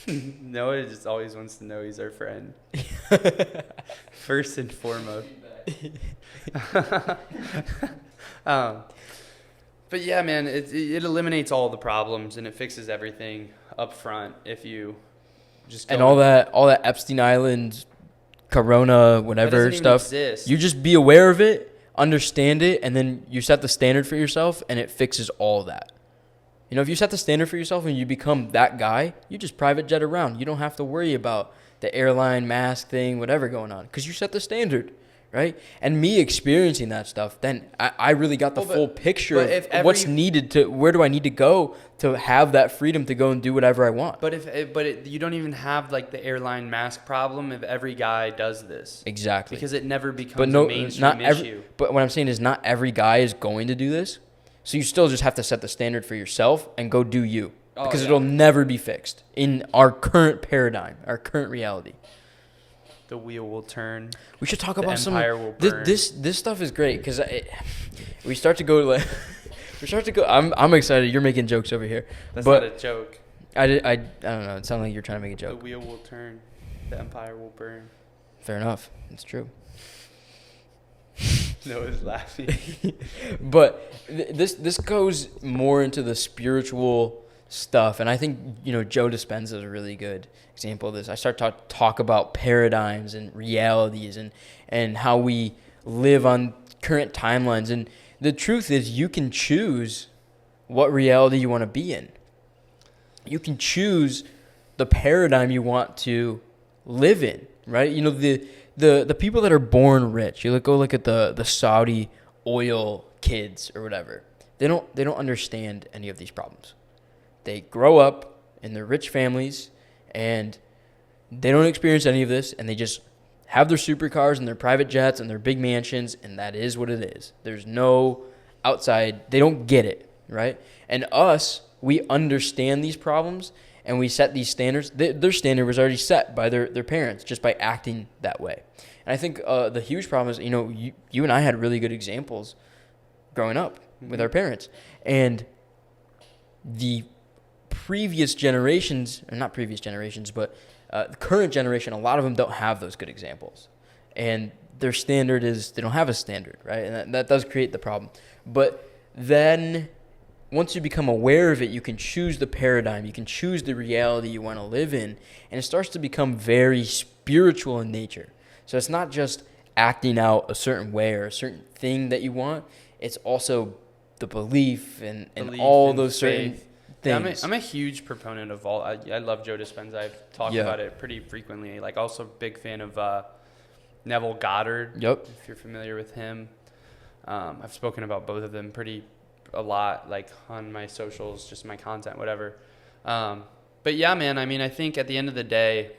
Noah just always wants to know he's our friend. First and foremost. But yeah, man, it eliminates all the problems and it fixes everything up front if you just go and all that Epstein Island, Corona, whatever stuff. Exist. You just be aware of it, understand it, and then you set the standard for yourself, and it fixes all that. You know, if you set the standard for yourself and you become that guy, you just private jet around. You don't have to worry about the airline mask thing, whatever going on, because you set the standard, right? And me experiencing that stuff, then I really got the full picture of what's needed to, where do I need to go to have that freedom to go and do whatever I want. But you don't even have like the airline mask problem if every guy does this. Exactly. Because it never becomes a mainstream issue. But what I'm saying is not every guy is going to do this. So you still just have to set the standard for yourself and go do you. Because it'll never be fixed in our current paradigm, our current reality. The wheel will turn. We should talk about empire will burn. This stuff is great because we start to go like I'm excited. You're making jokes over here. That's not a joke. I don't know. It sounds like you're trying to make a joke. The wheel will turn. The empire will burn. Fair enough. It's true. Noah's laughing. But this goes more into the spiritual stuff, and I think Joe Dispenza is a really good example of this. I start to talk about paradigms and realities and how we live on current timelines, and the truth is you can choose what reality you want to be in. You can choose the paradigm you want to live in, right? The people that are born rich, go look at the Saudi oil kids or whatever. They don't understand any of these problems. They grow up in their rich families and they don't experience any of this, and they just have their supercars and their private jets and their big mansions, and that is what it is. There's no outside. They don't get it, right? And us, we understand these problems and we set these standards. Their standard was already set by their parents just by acting that way. And I think the huge problem is, you and I had really good examples growing up with our parents. And the previous generations, or not previous generations, but the current generation, a lot of them don't have those good examples. And their standard is they don't have a standard, right? And that does create the problem. But then once you become aware of it, you can choose the paradigm. You can choose the reality you want to live in. And it starts to become very spiritual in nature. So it's not just acting out a certain way or a certain thing that you want. It's also the belief and all those certain things. Yeah, I'm a huge proponent of all. I love Joe Dispenza. I've talked about it pretty frequently. Like, also big fan of Neville Goddard. Yep. If you're familiar with him. I've spoken about both of them a lot, like on my socials, just my content, whatever. But yeah, man, I mean, I think at the end of the day,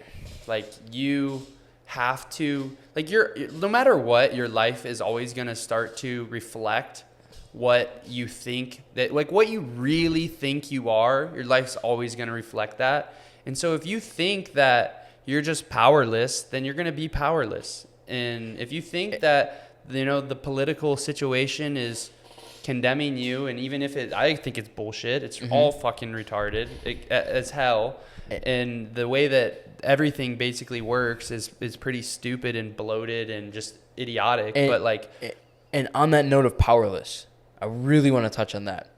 like, you have to, like, no matter what, your life is always going to start to reflect what you think that, like, what you really think you are. Your life's always going to reflect that. And so if you think that you're just powerless, then you're going to be powerless. And if you think that, the political situation is condemning you, and even if I think it's bullshit, it's all fucking retarded as hell. And the way that everything basically works is pretty stupid and bloated and just idiotic. And on that note of powerless, I really want to touch on that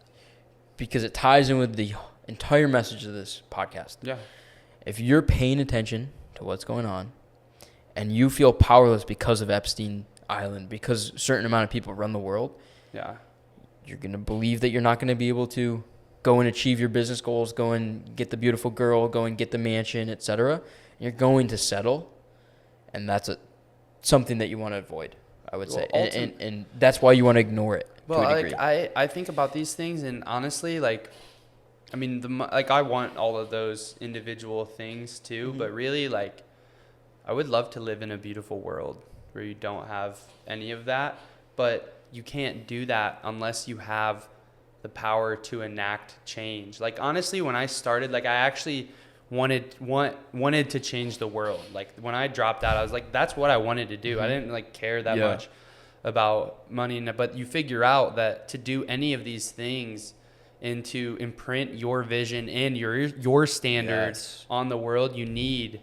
because it ties in with the entire message of this podcast. Yeah. If you're paying attention to what's going on and you feel powerless because of Epstein Island, because a certain amount of people run the world, you're going to believe that you're not going to be able to go and achieve your business goals, go and get the beautiful girl, go and get the mansion, etc. You're going to settle, and that's something that you want to avoid, I would say. And that's why you want to ignore it. Well, I think about these things, and honestly, like, I mean, I want all of those individual things too, but really, like, I would love to live in a beautiful world where you don't have any of that, but you can't do that unless you have the power to enact change. Like, honestly, when I started, like, I actually wanted to change the world. Like, when I dropped out, I was like, that's what I wanted to do. I didn't, like, care that much about money, but you figure out that to do any of these things, and to imprint your vision and your standards Yes. on the world, you need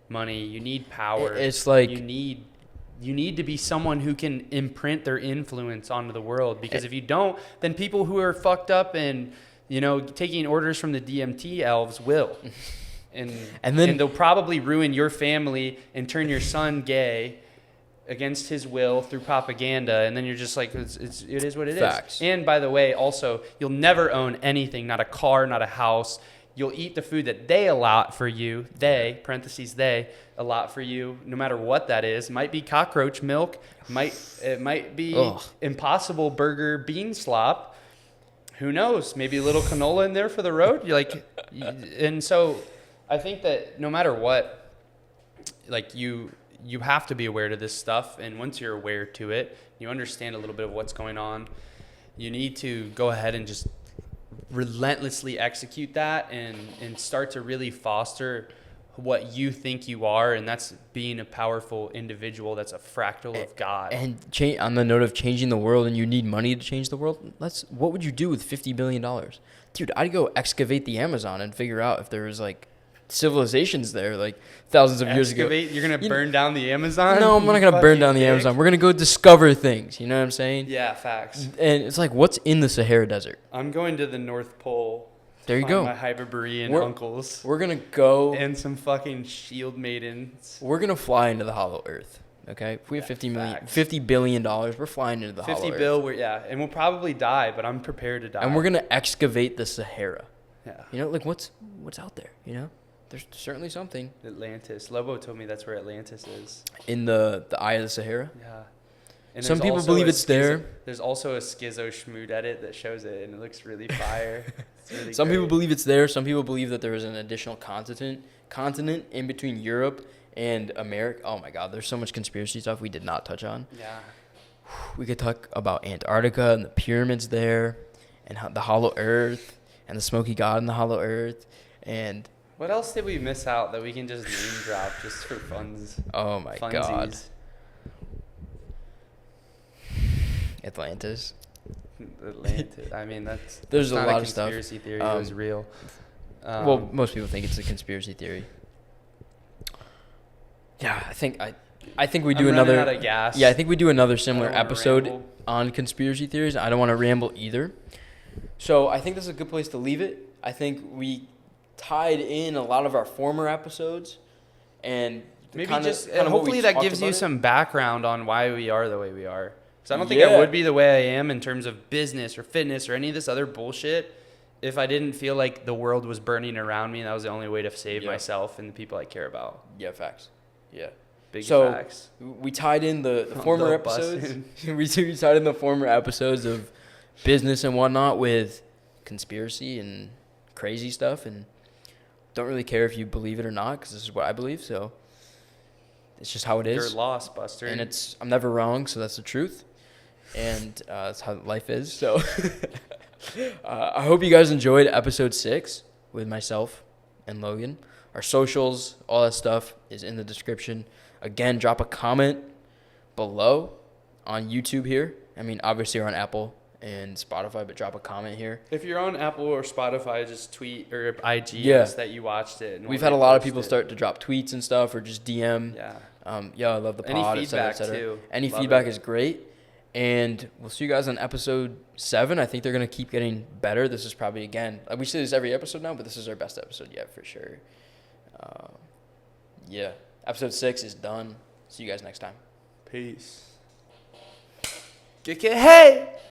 money, you need power. It's like you need to be someone who can imprint their influence onto the world, because if you don't, then people who are fucked up and, you know, taking orders from the DMT elves will. And they'll probably ruin your family and turn your son gay against his will through propaganda, and then you're just like, it is what it Facts. is. And by the way, also, you'll never own anything, not a car, not a house. You'll eat the food that they allot for you. They, parentheses, they allot for you, no matter what that is. Might be cockroach milk. It might be Impossible Burger bean slop. Who knows? Maybe a little canola in there for the road. You're like, and so I think that no matter what, like you have to be aware to this stuff. And once you're aware to it, you understand a little bit of what's going on, you need to go ahead and just relentlessly execute that and start to really foster what you think you are. And that's being a powerful individual that's a fractal of God. And on the note of changing the world, and you need money to change the world, what would you do with $50 billion? Dude, I'd go excavate the Amazon and figure out if there was like civilizations there like thousands of years ago. You're going to burn down the Amazon? No, I'm not going to burn down the Amazon. We're going to go discover things. You know what I'm saying? Yeah, facts. And it's like, what's in the Sahara Desert? I'm going to the North Pole. There you go. My Hyperborean uncles. We're going to go. And some fucking shield maidens. We're going to fly into the hollow earth. Okay? If we have $50 billion, we're flying into the hollow earth. 50 bill, and we'll probably die, but I'm prepared to die. And we're going to excavate the Sahara. Yeah. You know, like what's out there, you know? There's certainly something. Atlantis. Lobo told me that's where Atlantis is. In the eye of the Sahara? Yeah. And some people believe it's there. There's also a schizo schmood edit that shows it, and it looks really fire. It's really some great. people believe it's there. Some people believe that there is an additional continent in between Europe and America. Oh my God, there's so much conspiracy stuff we did not touch on. Yeah. We could talk about Antarctica and the pyramids there, and the hollow earth, and the smoky god in the hollow earth, and... What else did we miss out that we can just name drop just for funsies? Oh my God. Atlantis. I mean, there's not a lot of stuff. Conspiracy theory. It was real. Well, most people think it's a conspiracy theory. Yeah, I think we do another. Out of gas. Yeah, I think we do another similar episode on conspiracy theories. I don't want to ramble either. So I think this is a good place to leave it. I think we tied in a lot of our former episodes, and maybe hopefully that gives you some background on why we are the way we are. Because I don't think I would be the way I am in terms of business or fitness or any of this other bullshit if I didn't feel like the world was burning around me and that was the only way to save myself and the people I care about. Yeah, facts. Yeah. Big facts. We tied in the former episodes. we tied in the former episodes of business and whatnot with conspiracy and crazy stuff, and don't really care if you believe it or not, because this is what I believe, so it's just how it is. You're lost, Buster. And I'm never wrong, so that's the truth, and that's how life is. So I hope you guys enjoyed episode 6 with myself and Logan. Our socials, all that stuff is in the description. Again, drop a comment below on YouTube here. I mean, obviously we're on Apple and Spotify, but drop a comment here. If you're on Apple or Spotify, just tweet or IG that you watched it. We've had a lot of people start to drop tweets and stuff, or just DM. Yeah. I love the pod. Any feedback too. Any feedback is great. And we'll see you guys on episode 7. I think they're going to keep getting better. This is probably, again, we say this every episode now, but this is our best episode yet for sure. Episode 6 is done. See you guys next time. Peace. Hey!